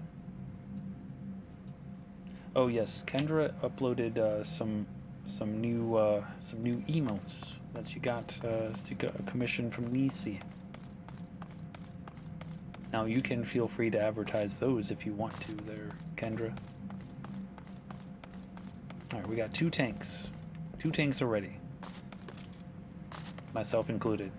Oh yes, Kendra uploaded some new emotes that she got a commission from Nisi. Now you can feel free to advertise those if you want to there, Kendra. Alright, we got 2 tanks. 2 tanks already. Myself included.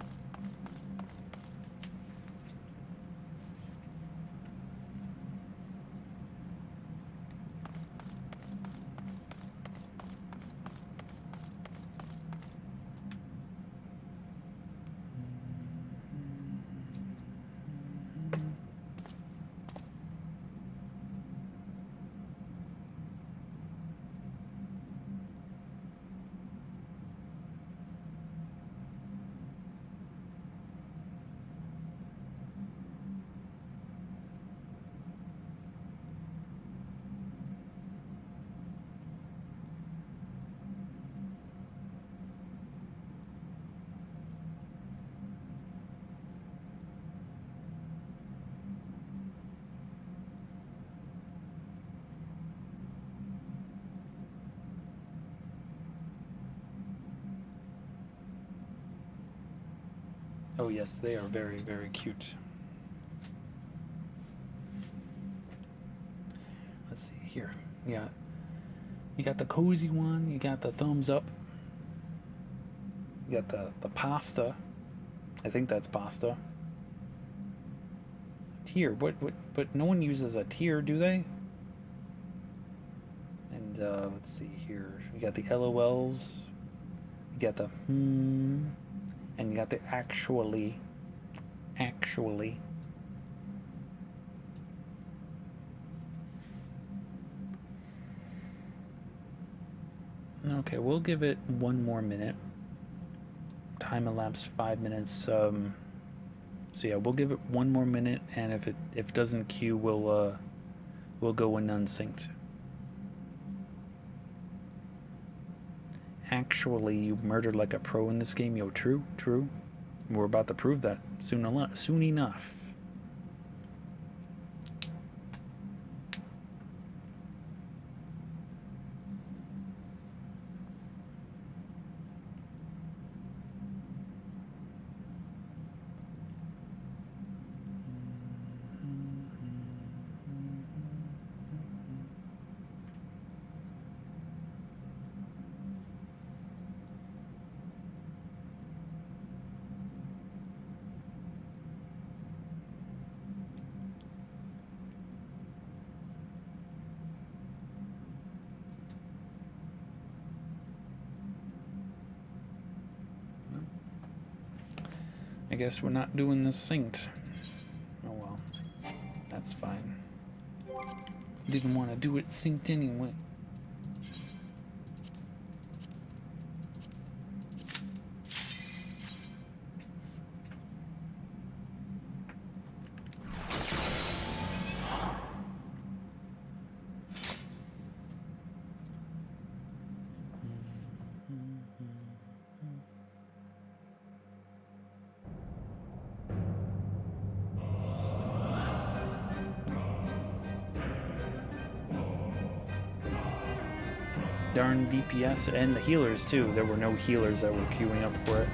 Oh yes, they are very, very cute. Let's see here. You got the cozy one, you got the thumbs up. You got the pasta. I think that's pasta. Tier, but no one uses a tier, do they? And let's see here. You got the LOLs. You got the and you got the actually. Okay, we'll give it 1 more minute. Time elapsed 5 minutes. So yeah, we'll give it 1 more minute, and if it doesn't queue, we'll go in unsynced. Actually, you murdered like a pro in this game. Yo, true. We're about to prove that soon enough. I guess we're not doing this synced. Oh well, that's fine. Didn't want to do it synced anyway. Darn DPS and the healers too. There were no healers that were queuing up for it.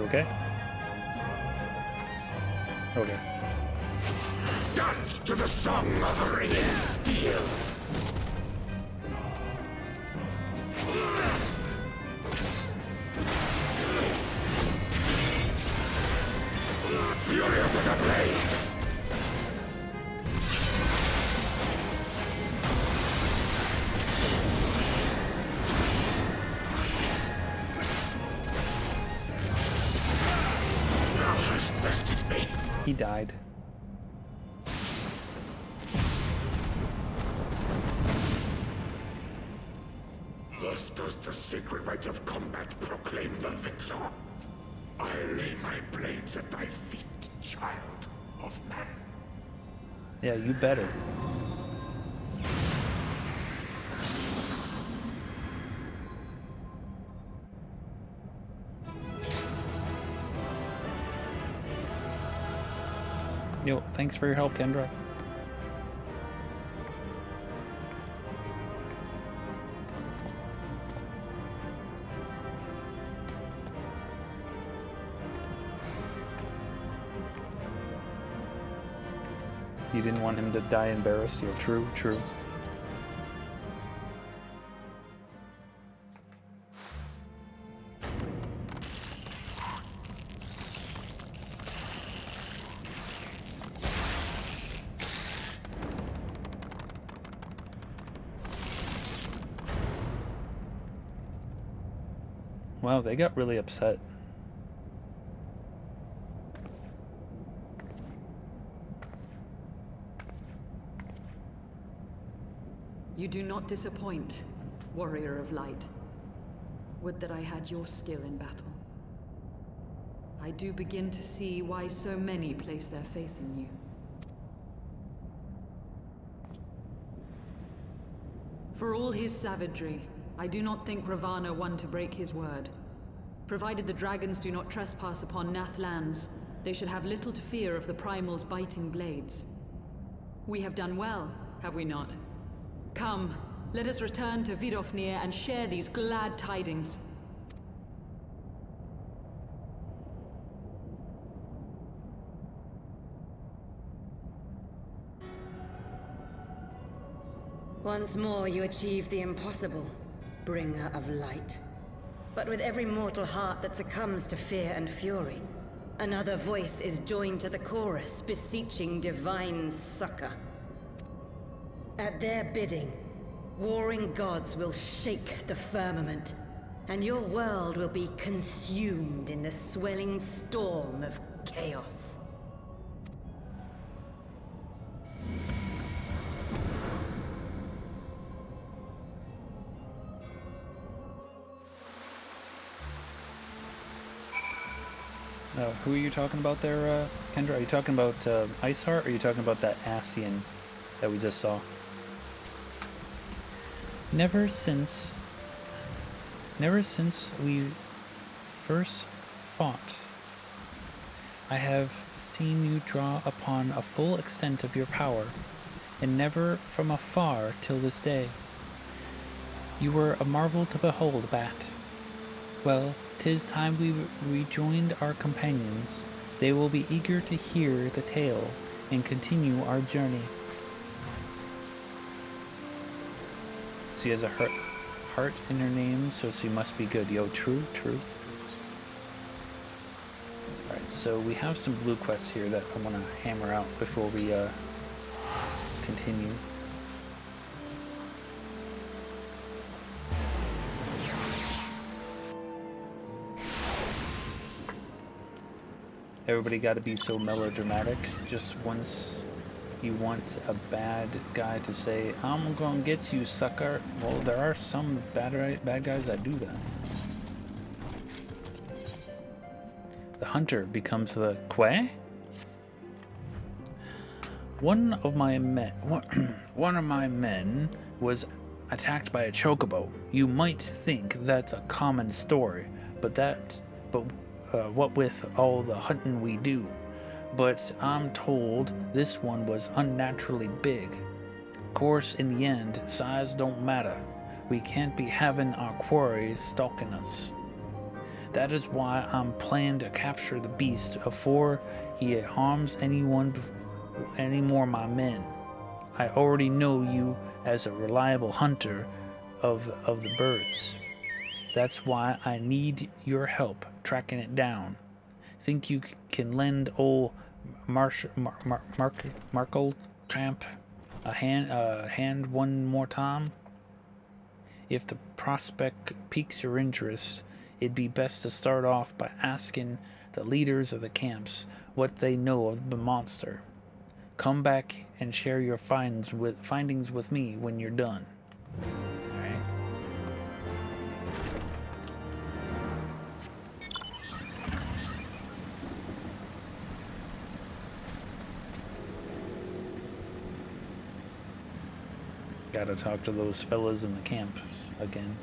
You okay? Okay. Dance to the song of ringing steel. Furious as a blaze. Thou hast bested me. He died. Thus does the sacred rite of combat proclaim the victor. I lay my blades at thy feet, child of man. Yeah, you better. Yo, thanks for your help, Kendra. You didn't want him to die embarrassed. You're true, true. Wow, they got really upset. You do not disappoint, warrior of light. Would that I had your skill in battle. I do begin to see why so many place their faith in you. For all his savagery, I do not think Ravana one to break his word. Provided the dragons do not trespass upon Nath lands, they should have little to fear of the Primal's biting blades. We have done well, have we not? Come, let us return to Vidofnir and share these glad tidings. Once more you achieve the impossible, bringer of light. But with every mortal heart that succumbs to fear and fury, another voice is joined to the chorus, beseeching divine succor. At their bidding, warring gods will shake the firmament, and your world will be consumed in the swelling storm of chaos. Who are you talking about there, Kendra? Are you talking about Iceheart, or are you talking about that Ascian that we just saw? Never since we first fought, I have seen you draw upon a full extent of your power, and never from afar till this day. You were a marvel to behold, Bat. Well, 'tis time we rejoined our companions. They will be eager to hear the tale and continue our journey. She has a heart in her name, so she must be good. Yo, true, true. Alright, so we have some blue quests here that I want to hammer out before we continue. Everybody got to be so melodramatic. Just once you want a bad guy to say, "I'm gonna get you, sucker." Well, there are some bad guys that do that. The hunter becomes the Quay. One of my men was attacked by a chocobo. You might think that's a common story, but what with all the hunting we do? But I'm told this one was unnaturally big. Course, in the end, size don't matter. We can't be having our quarries stalking us. That is why I'm planning to capture the beast before he harms any more of my men. I already know you as a reliable hunter of the birds. That's why I need your help tracking it down. Think you can lend old Markle Tramp a hand one more time? If the prospect piques your interest, it'd be best to start off by asking the leaders of the camps what they know of the monster. Come back and share your findings with me when you're done. Alright. Gotta talk to those fellas in the camps again.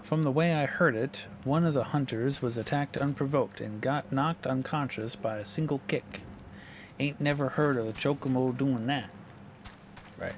From the way I heard it, one of the hunters was attacked unprovoked and got knocked unconscious by a single kick. Ain't never heard of a Chocobo doing that. Right.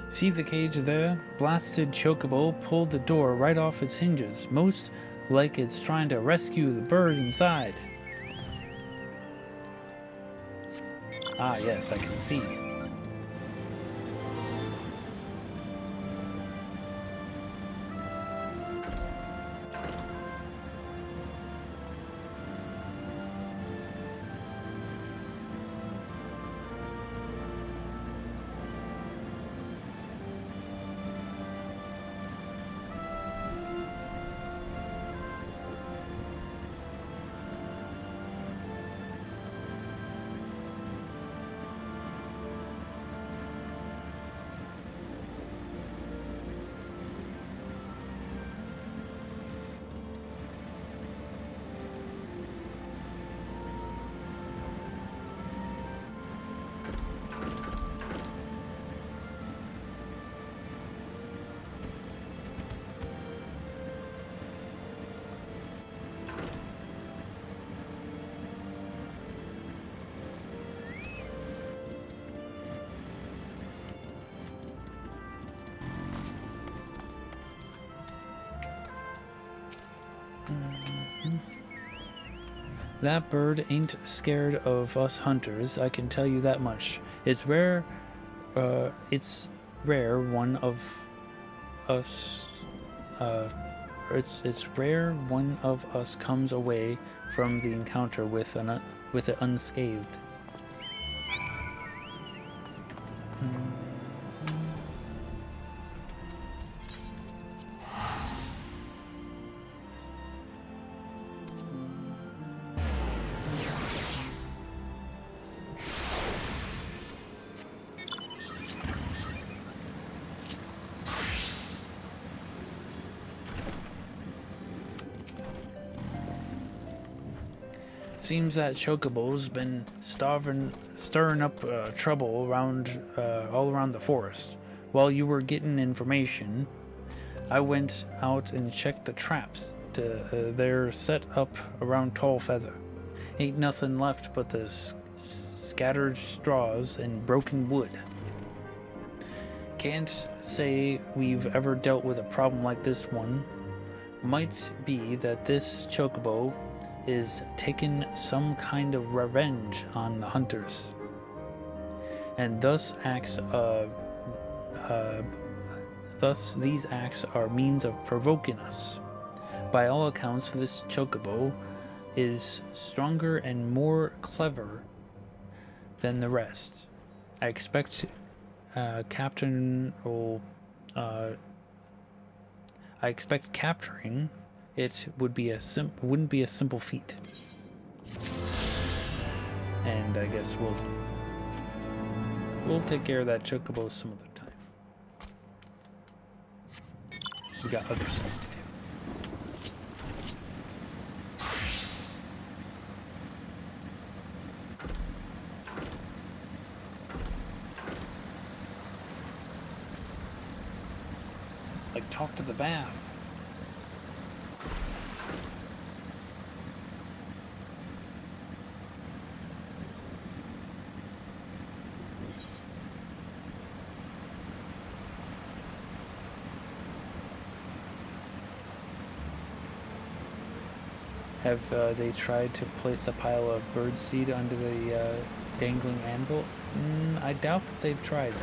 See the cage there? Blasted Chocobo pulled the door right off its hinges, most like it's trying to rescue the bird inside. Ah, yes, I can see. That bird ain't scared of us hunters, I can tell you that much. It's rare one of us comes away from the encounter with it unscathed. Seems that Chocobo's been stirring up trouble all around the forest. While you were getting information, I went out and checked the traps. They're set up around Tall Feather. Ain't nothing left but the scattered straws and broken wood. Can't say we've ever dealt with a problem like this one. Might be that this Chocobo is taken some kind of revenge on the hunters, and thus these acts are means of provoking us. By all accounts, this chocobo is stronger and more clever than the rest. I expect capturing it wouldn't be a simple feat. And I guess we'll take care of that chocobo some other time. We got other stuff to do. Like, talk to the bath. Have they tried to place a pile of birdseed under the dangling anvil? I doubt that they've tried that.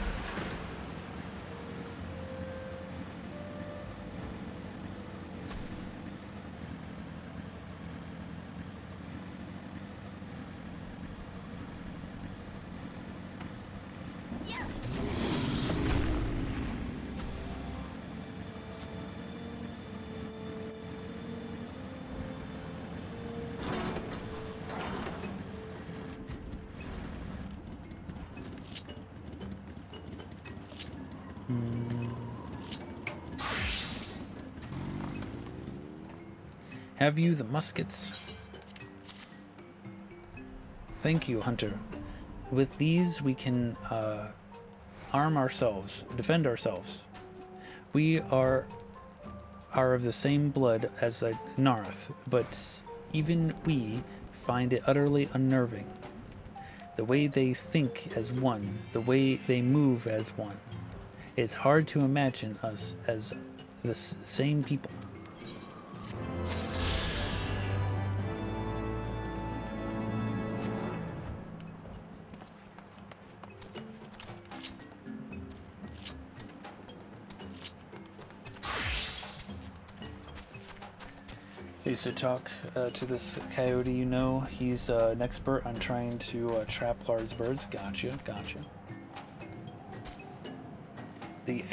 Have you the muskets? Thank you, Hunter. With these, we can arm ourselves, defend ourselves. We are of the same blood as the Narth, but even we find it utterly unnerving. The way they think as one, the way they move as one. It's hard to imagine us as the same people. I used to talk to this coyote, you know. He's an expert on trying to trap large birds. Gotcha. The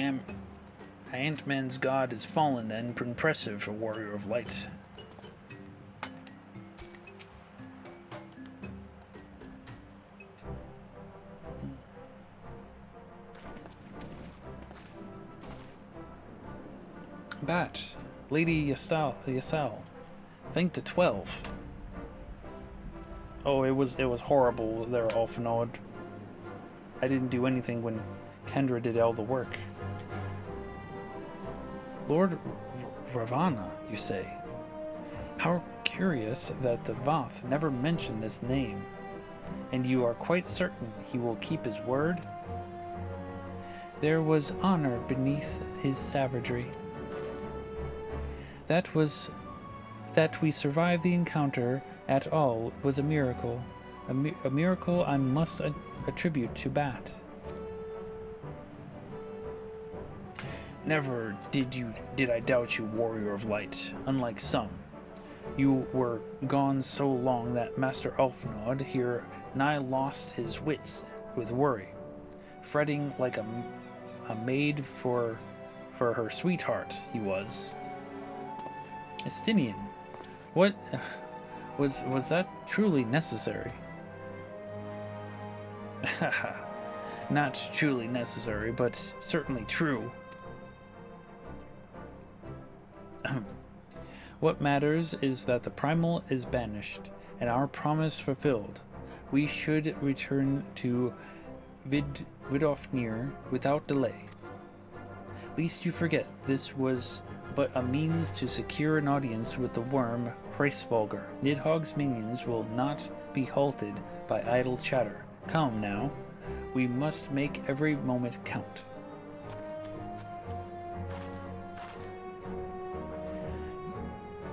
Ant-Man's god is fallen, then. Impressive, a warrior of light. Bat, Lady Yasal. Thank the 12. Oh, it was horrible there, Alphinaud. I didn't do anything when Kendra did all the work. Lord Ravana, you say? How curious that the Voth never mentioned this name. And you are quite certain he will keep his word? There was honor beneath his savagery. That we survived the encounter at all was a miracle. A miracle I must attribute to Bat. Never did I doubt you, warrior of light, unlike some. You were gone so long that Master Alphinaud here nigh lost his wits with worry, fretting like a maid for her sweetheart he was. Estinian, what was that truly necessary? Not truly necessary, but certainly true. What matters is that the primal is banished, and our promise fulfilled. We should return to Vidofnir without delay. Lest you forget, this was but a means to secure an audience with the worm Hraesvelgr. Nidhogg's minions will not be halted by idle chatter. Come now, we must make every moment count.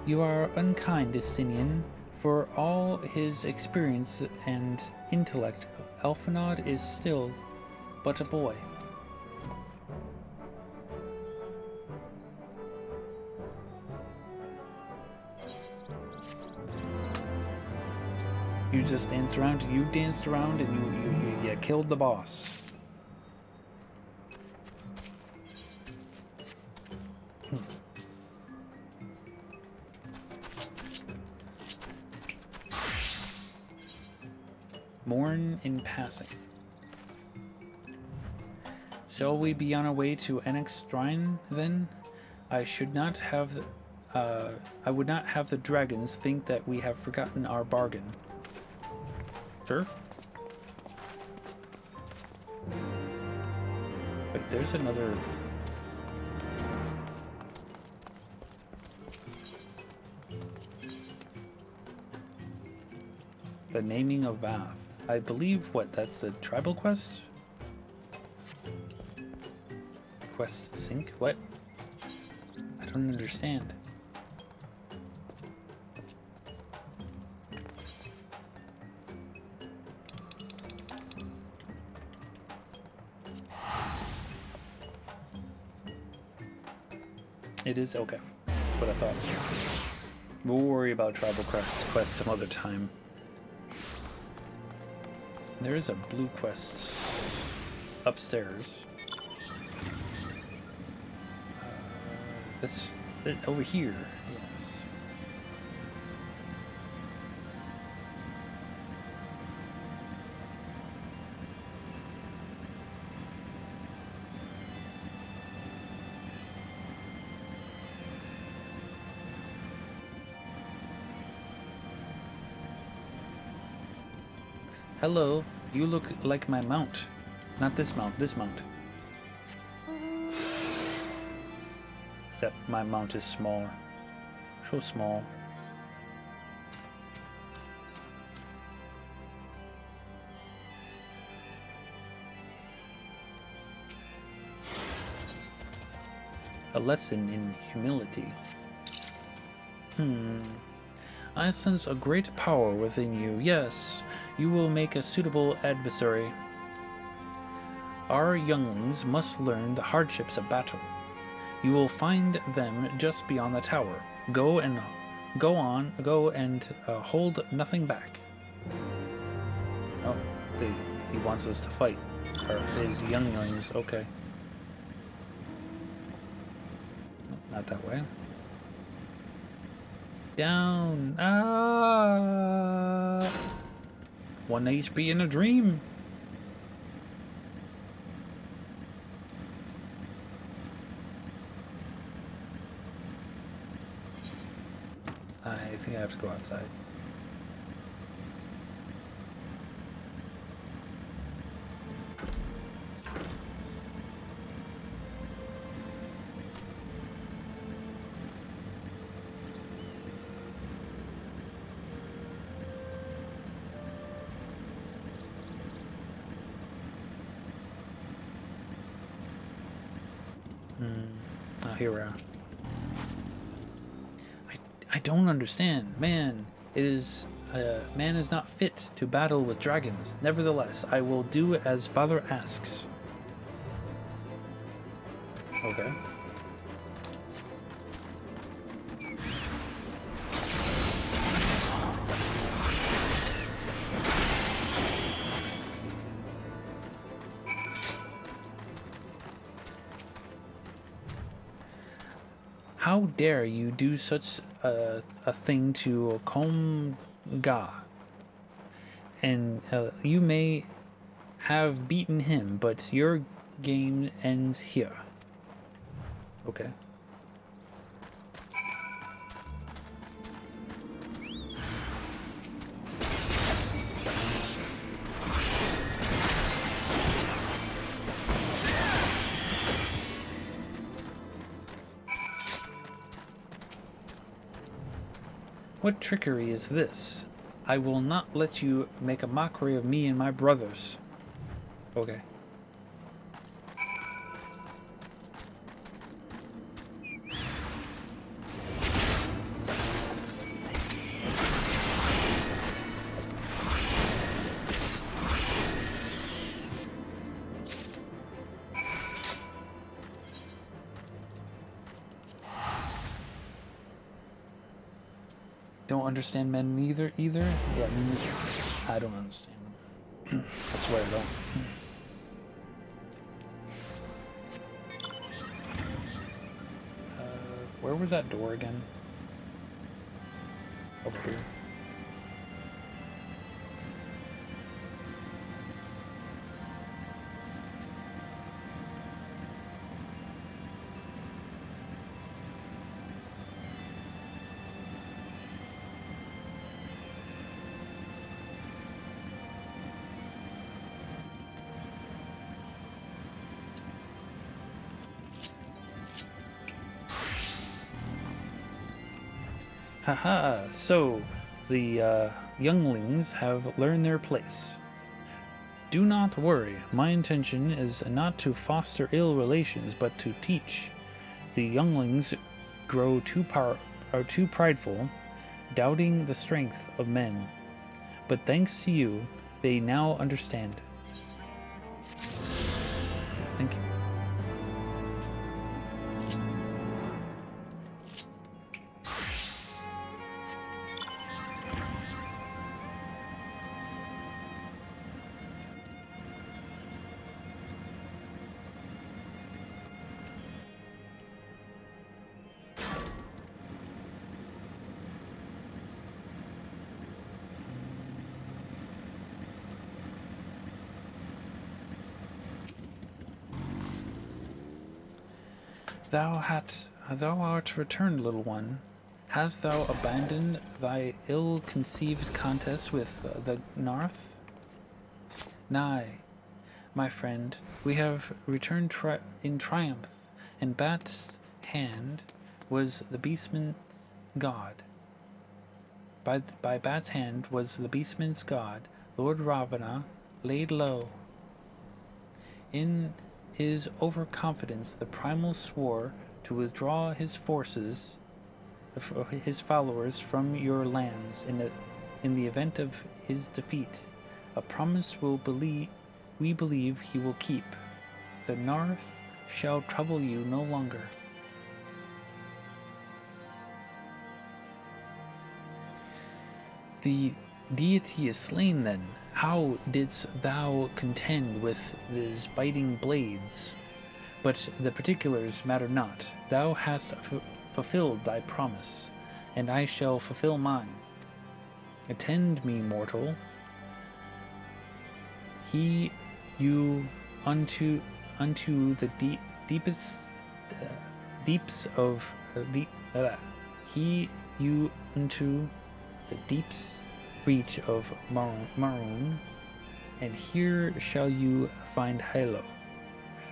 You are unkind, Estinian. For all his experience and intellect, Elfenod is still but a boy. You just danced around, and you killed the boss. Mourn in passing. Shall we be on our way to Annex Shrine then? I would not have the dragons think that we have forgotten our bargain. Sure. Wait, there's another. The naming of Vath. I believe, what, that's the tribal quest? Quest sync? What? I don't understand. It is? Okay. That's what I thought. We'll worry about tribal quest some other time. There is a blue quest upstairs. This over here, yes. Hello, you look like my mount. Not this mount, this mount. Except my mount is smaller. So small. A lesson in humility. I sense a great power within you. Yes, you will make a suitable adversary. Our younglings must learn the hardships of battle. You will find them just beyond the tower. Go and hold nothing back. Oh, he wants us to fight. Or his younglings, okay. Not that way. Down. 1 HP in a dream. I think I have to go outside. Oh, here we are. I don't understand. Man is not fit to battle with dragons. Nevertheless, I will do as Father asks. Okay. How dare you do such a thing to Komga? And you may have beaten him, but your game ends here. Okay. What trickery is this? I will not let you make a mockery of me and my brothers. Okay. Don't understand men neither either? Yeah, me neither. I don't understand them. I swear I don't. Where was that door again? Over here. Haha, so the younglings have learned their place. Do not worry, my intention is not to foster ill relations, but to teach. The younglings are too prideful, doubting the strength of men. But thanks to you, they now understand. Thank you. Thou art returned, little one. Hast thou abandoned thy ill-conceived contest with the Narth? Nay, my friend, we have returned in triumph, and Bat's hand was the beastman's god. By Bat's hand was the beastman's god, Lord Ravana, laid low. In his overconfidence, the primal swore to withdraw his forces, his followers, from your lands in the event of his defeat. A promise we believe he will keep. The Narth shall trouble you no longer. The deity is slain then. How didst thou contend with these biting blades? But the particulars matter not. Thou hast fulfilled thy promise, and I shall fulfill mine. Attend me, mortal. He you unto the deeps of he you unto the deeps reach of Maroon, and here shall you find Halo,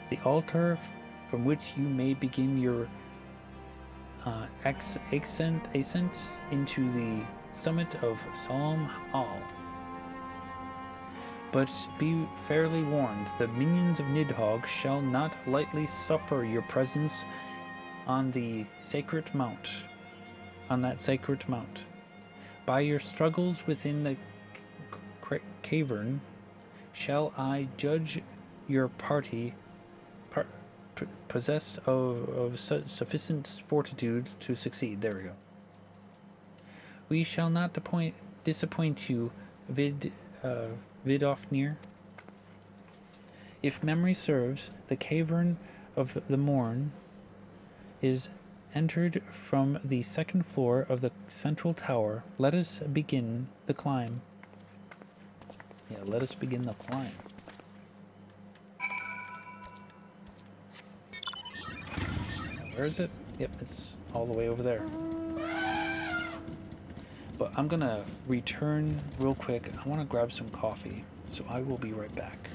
the altar from which you may begin your ascent into the summit of Solemn Hall. But be fairly warned, the minions of Nidhogg shall not lightly suffer your presence on the sacred mount. By your struggles within the cavern, shall I judge your party possessed of sufficient fortitude to succeed. There we go. We shall not disappoint you, Vidofnir. If memory serves, the cavern of the Morn is entered from the second floor of the central tower. Let us begin the climb. Yeah, let us begin the climb. Where is it? Yep, it's all the way over there. But I'm gonna return real quick. I want to grab some coffee, so I will be right back.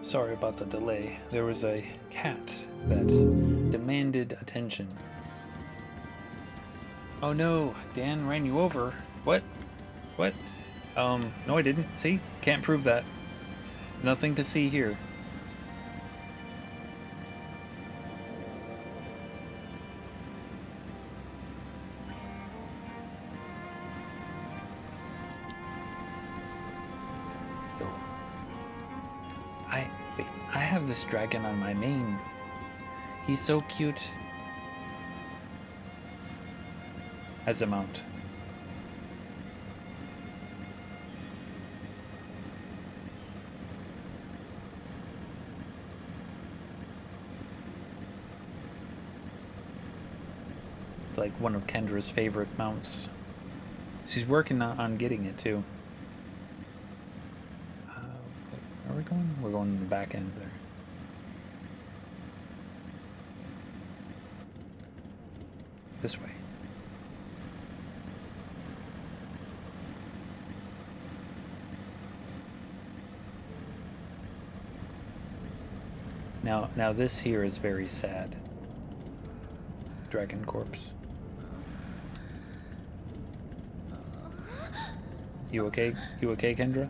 Sorry about the delay. There was a cat that demanded attention. Oh no, Dan ran you over. What? What? No I didn't. See? Can't prove that. Nothing to see here. I have this dragon on my main. He's so cute. As a mount. It's like one of Kendra's favorite mounts. She's working on getting it too. Where are we going? We're going to the back end there. This way. Now this here is very sad. Dragon corpse. You okay? You okay, Kendra?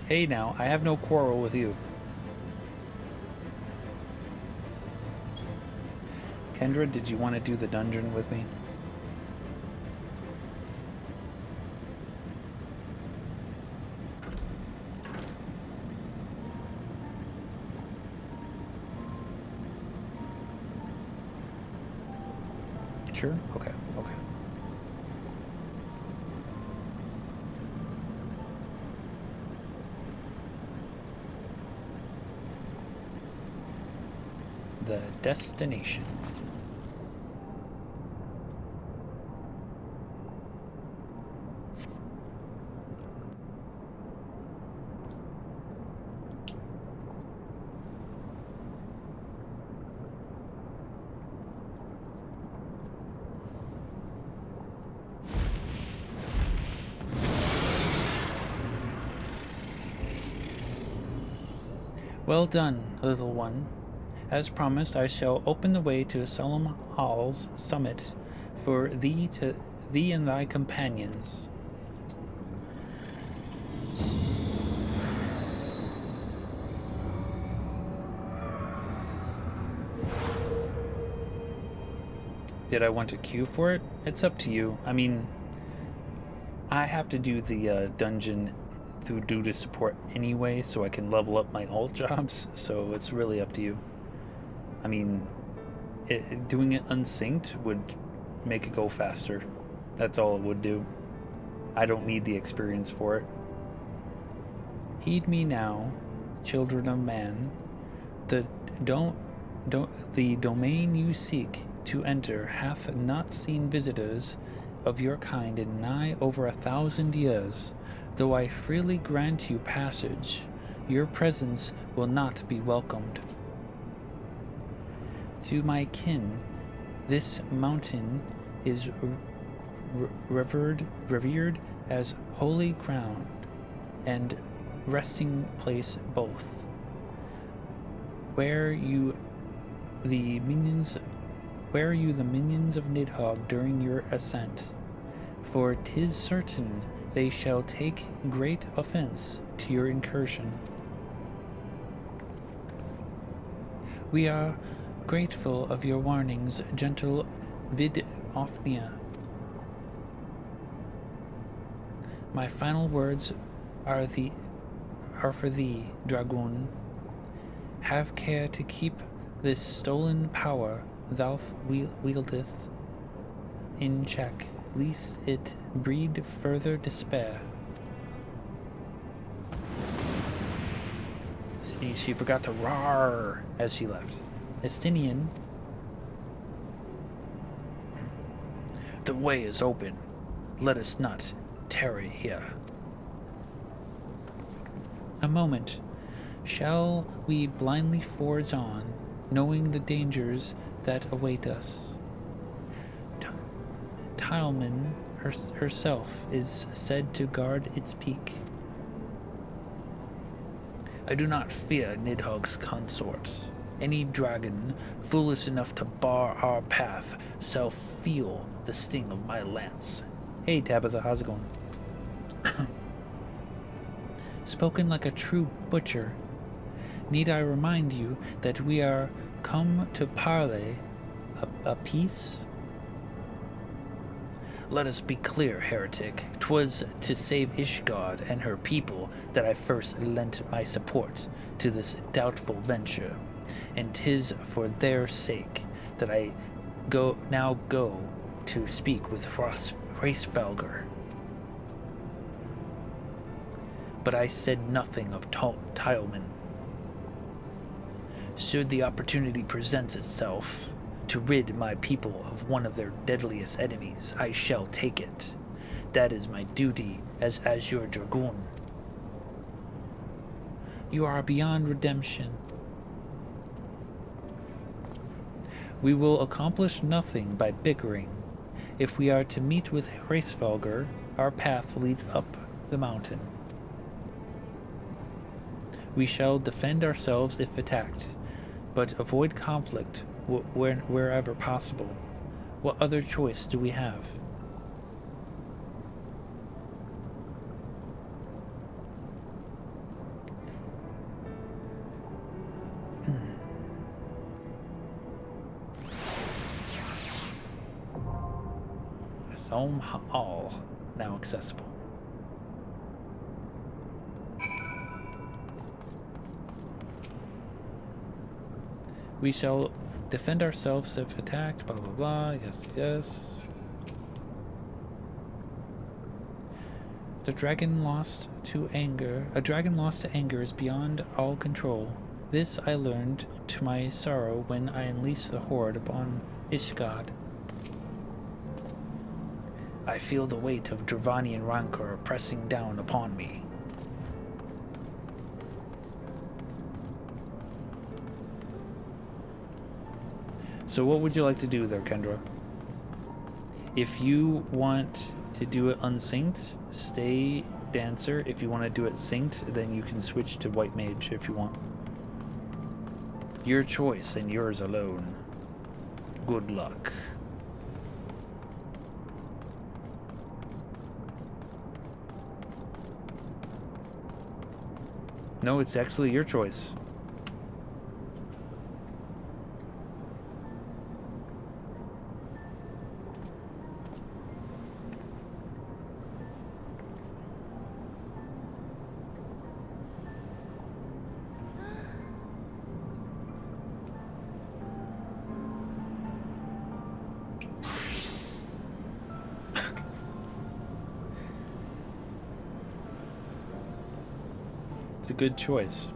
Hey now, I have no quarrel with you. Kendra, did you want to do the dungeon with me? Sure? Okay, okay. The destination. Well done, little one. As promised, I shall open the way to Solemn Hall's summit for thee and thy companions. Did I want to queue for it? It's up to you. I mean, I have to do the dungeon through due to support anyway, so I can level up my alt jobs, so it's really up to you. I mean, doing it unsynced would make it go faster. That's all it would do. I don't need the experience for it. Heed me now, children of man. The domain you seek to enter hath not seen visitors of your kind in nigh over 1,000 years. Though I freely grant you passage, your presence will not be welcomed. To my kin, this mountain is revered as holy ground and resting place both. Where you the minions of Nidhogg during your ascent, for 'tis certain they shall take great offense to your incursion. We are grateful of your warnings, gentle Vidofnia. My final words are for thee, Dragoon. Have care to keep this stolen power thou wieldest in check, lest it breed further despair. She forgot to roar as she left. Estinian. The way is open. Let us not tarry here. A moment. Shall we blindly forge on, knowing the dangers that await us? Tileman herself is said to guard its peak. I do not fear Nidhogg's consort. Any dragon foolish enough to bar our path shall feel the sting of my lance. Hey Tabitha, how's it going? Spoken like a true butcher. Need I remind you that we are come to parley a peace? Let us be clear, heretic. 'Twas to save Ishgard and her people that I first lent my support to this doubtful venture, and 'tis for their sake that I now go to speak with Hraesvelgr. But I said nothing of Tileman. Should the opportunity present itself to rid my people of one of their deadliest enemies, I shall take it. That is my duty as Azure Dragoon. You are beyond redemption. We will accomplish nothing by bickering. If we are to meet with Hraesvelgr, our path leads up the mountain. We shall defend ourselves if attacked, but avoid conflict wherever possible. What other choice do we have? Home Hall, now accessible. We shall defend ourselves if attacked, blah blah blah, yes. A dragon lost to anger is beyond all control. This I learned to my sorrow when I unleashed the horde upon Ishgard. I feel the weight of Dravanian rancor pressing down upon me. So what would you like to do there, Kendra? If you want to do it unsynced, stay dancer. If you want to do it synced, then you can switch to white mage if you want. Your choice and yours alone. Good luck. No, it's actually your choice. It's a good choice.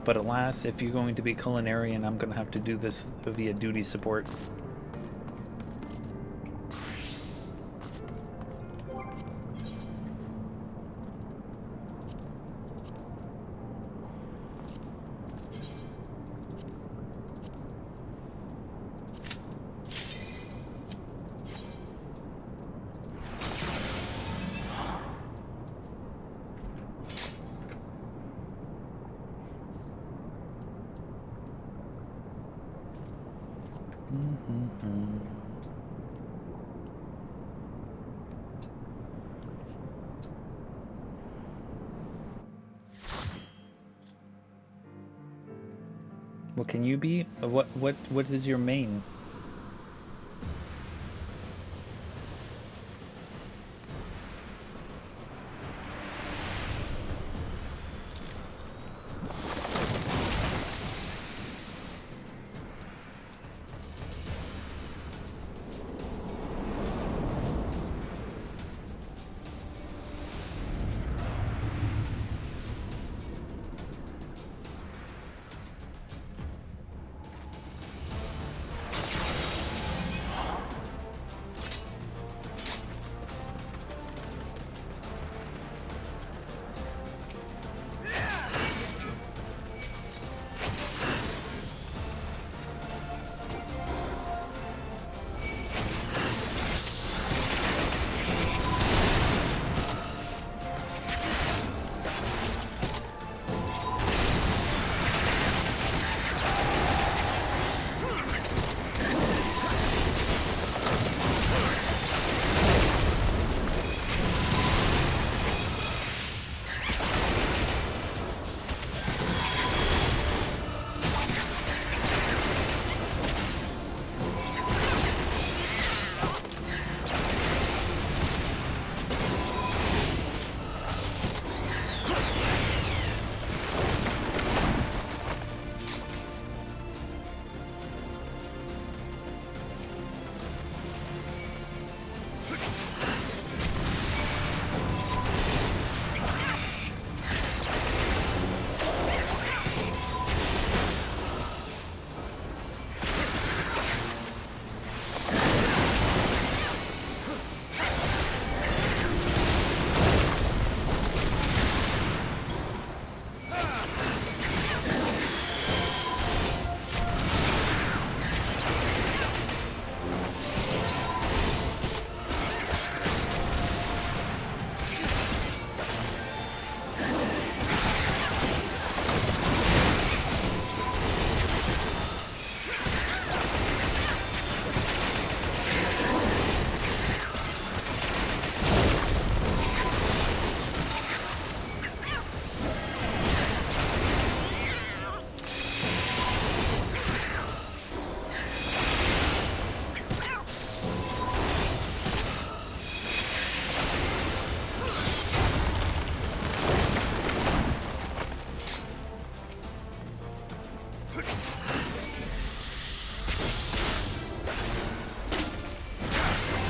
But alas, if you're going to be culinarian, I'm going to have to do this via duty support. What can you be? What is your main?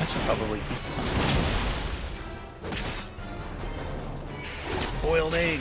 should probably eat some boiled egg.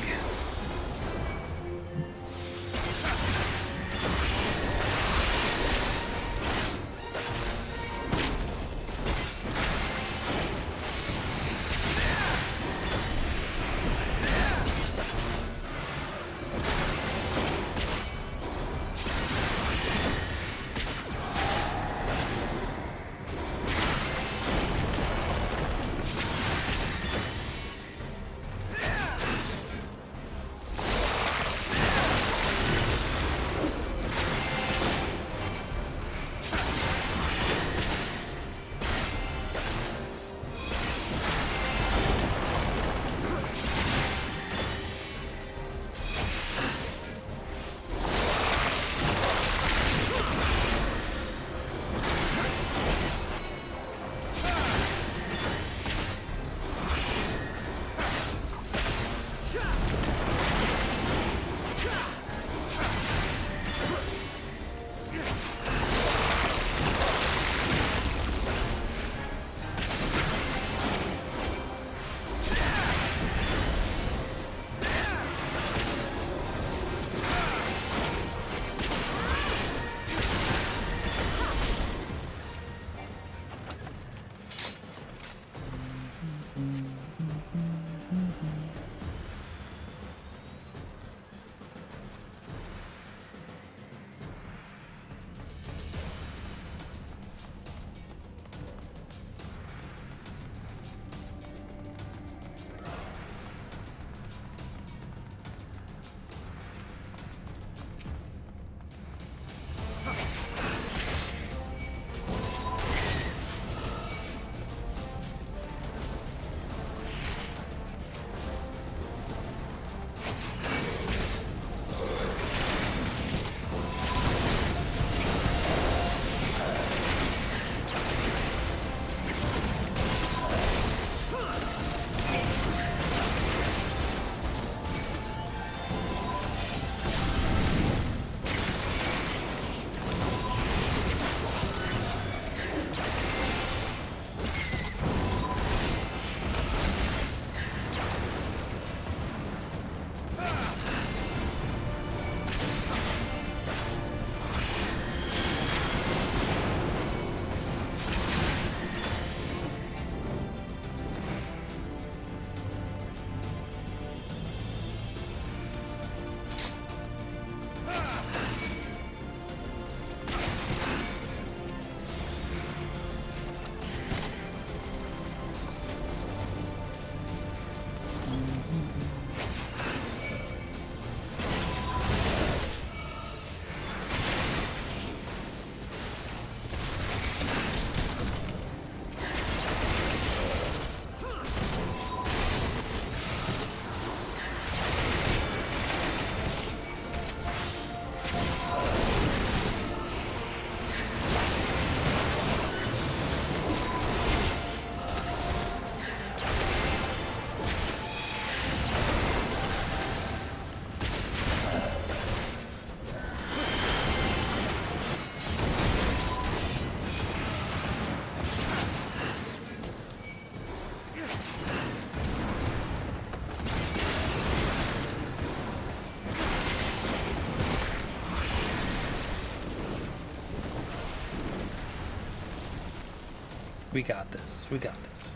We got this. We got this.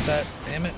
that. Damn it.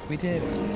We did it.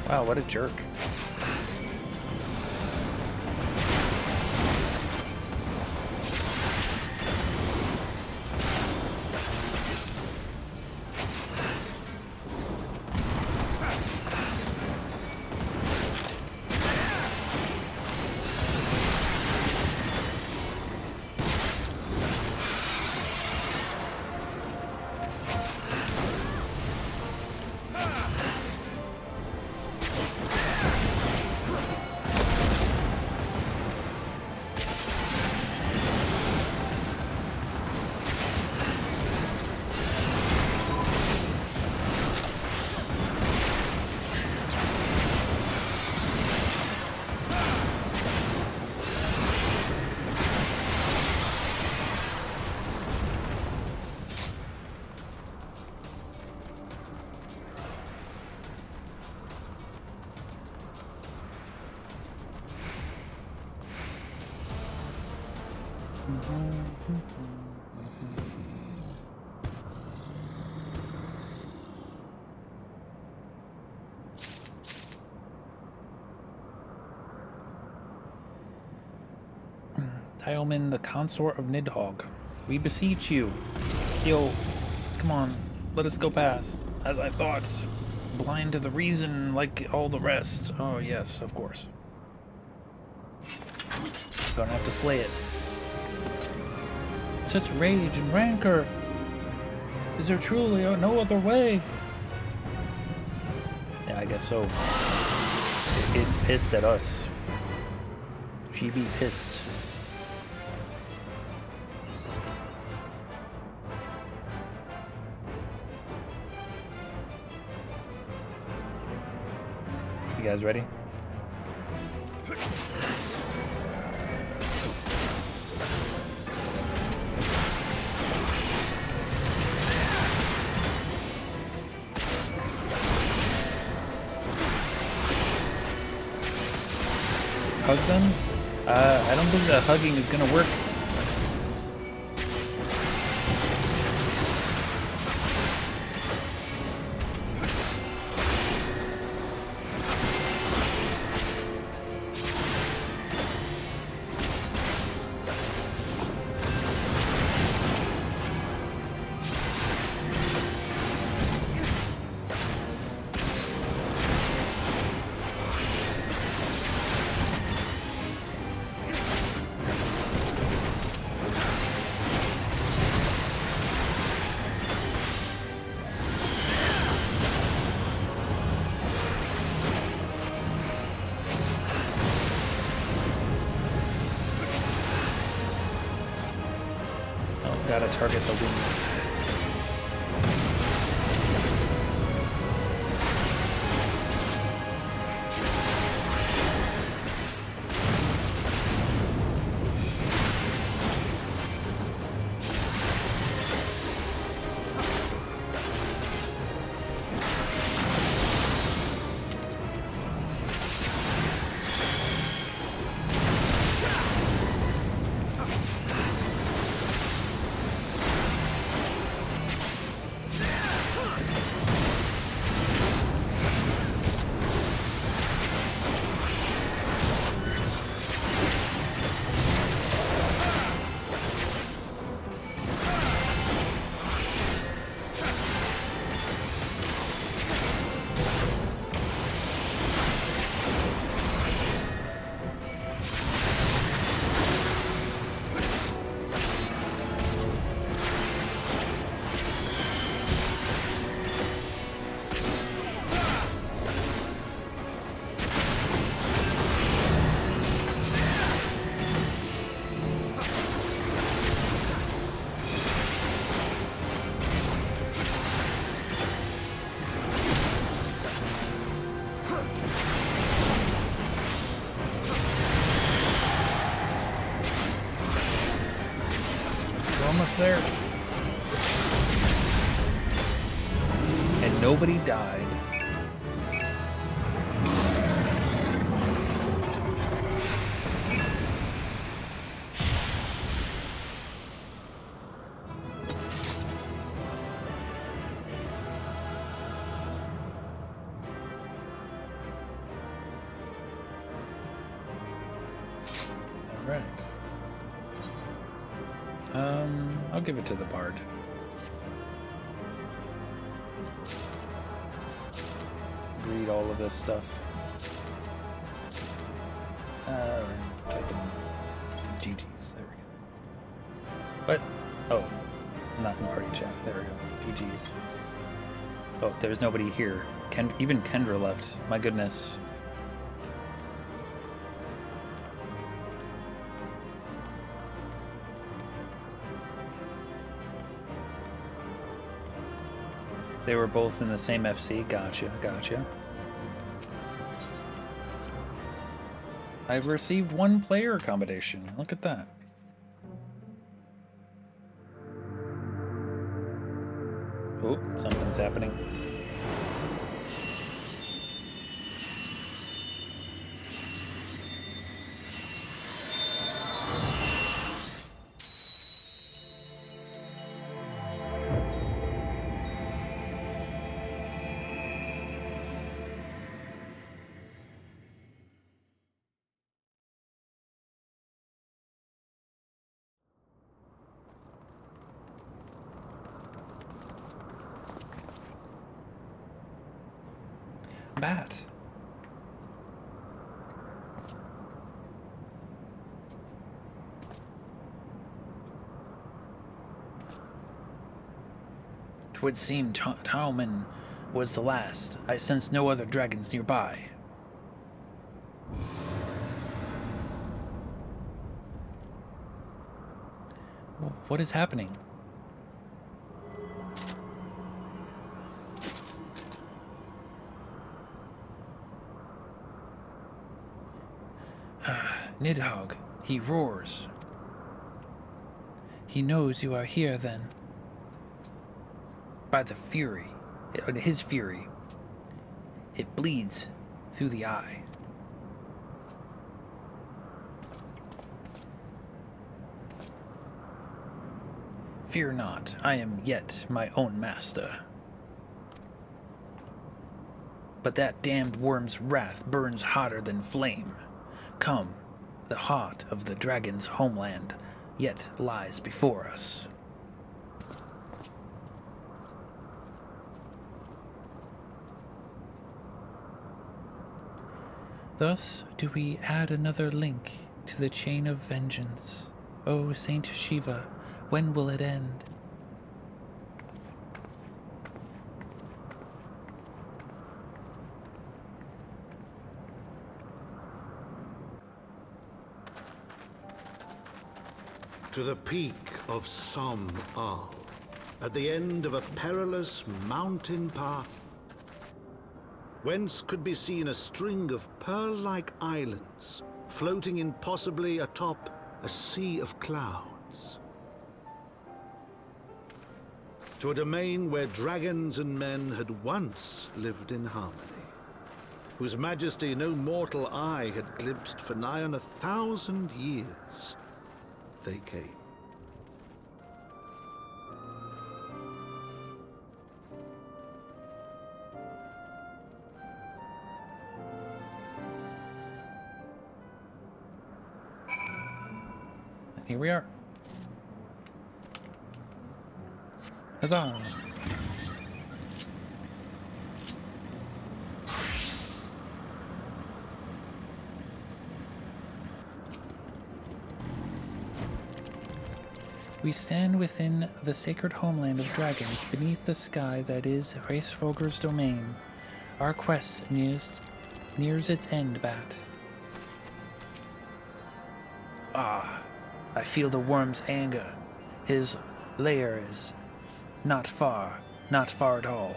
Wow, what a jerk. Tioman, the consort of Nidhogg, we beseech you. Yo, come on, let us go past. As I thought, blind to the reason like all the rest. Oh yes, of course. Gonna have to slay it. Such rage and rancor. Is there truly no other way? Yeah, I guess so. It's pissed at us. She be pissed. You guys ready? hug them? I don't think the hugging is gonna work. Gotta target the wings. Almost there. And nobody died. All right. I'll give it to the bard. Read all of this stuff. Type in GG's. There we go. What? Oh, not in party chat. There we go. GG's. Oh, there's nobody here. Even Kendra left. My goodness. They were both in the same FC. Gotcha, gotcha. I've received 1 player accommodation. Look at that. Oh, something's happening. Bat. Twould seem Tauman was the last. I sense no other dragons nearby. What is happening? Nidhogg, he roars. He knows you are here then. By the fury, his fury, it bleeds through the eye. Fear not, I am yet my own master. But that damned worm's wrath burns hotter than flame. Come, the heart of the dragon's homeland yet lies before us. Thus do we add another link to the chain of vengeance. O Saint Shiva, when will it end? To the peak of Som Al, at the end of a perilous mountain path, whence could be seen a string of pearl-like islands floating impossibly atop a sea of clouds. To a domain where dragons and men had once lived in harmony, whose majesty no mortal eye had glimpsed for nigh on 1,000 years, they came. Here we are. Huzzah! We stand within the sacred homeland of dragons, beneath the sky that is Hraesvelgr's domain. Our quest nears its end, Bat. Ah, I feel the worm's anger. His lair is not far at all.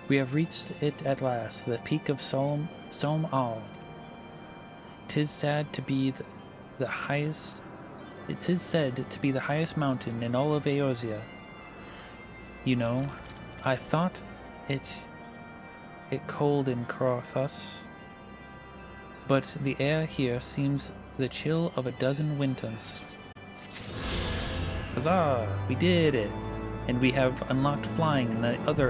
We have reached it at last, the peak of Som Al. 'Tis said to be the highest. It is said to be the highest mountain in all of Eorzea. You know, I thought it cold in Crothos, but the air here seems the chill of a dozen winters. Huzzah! We did it! And we have unlocked flying in the other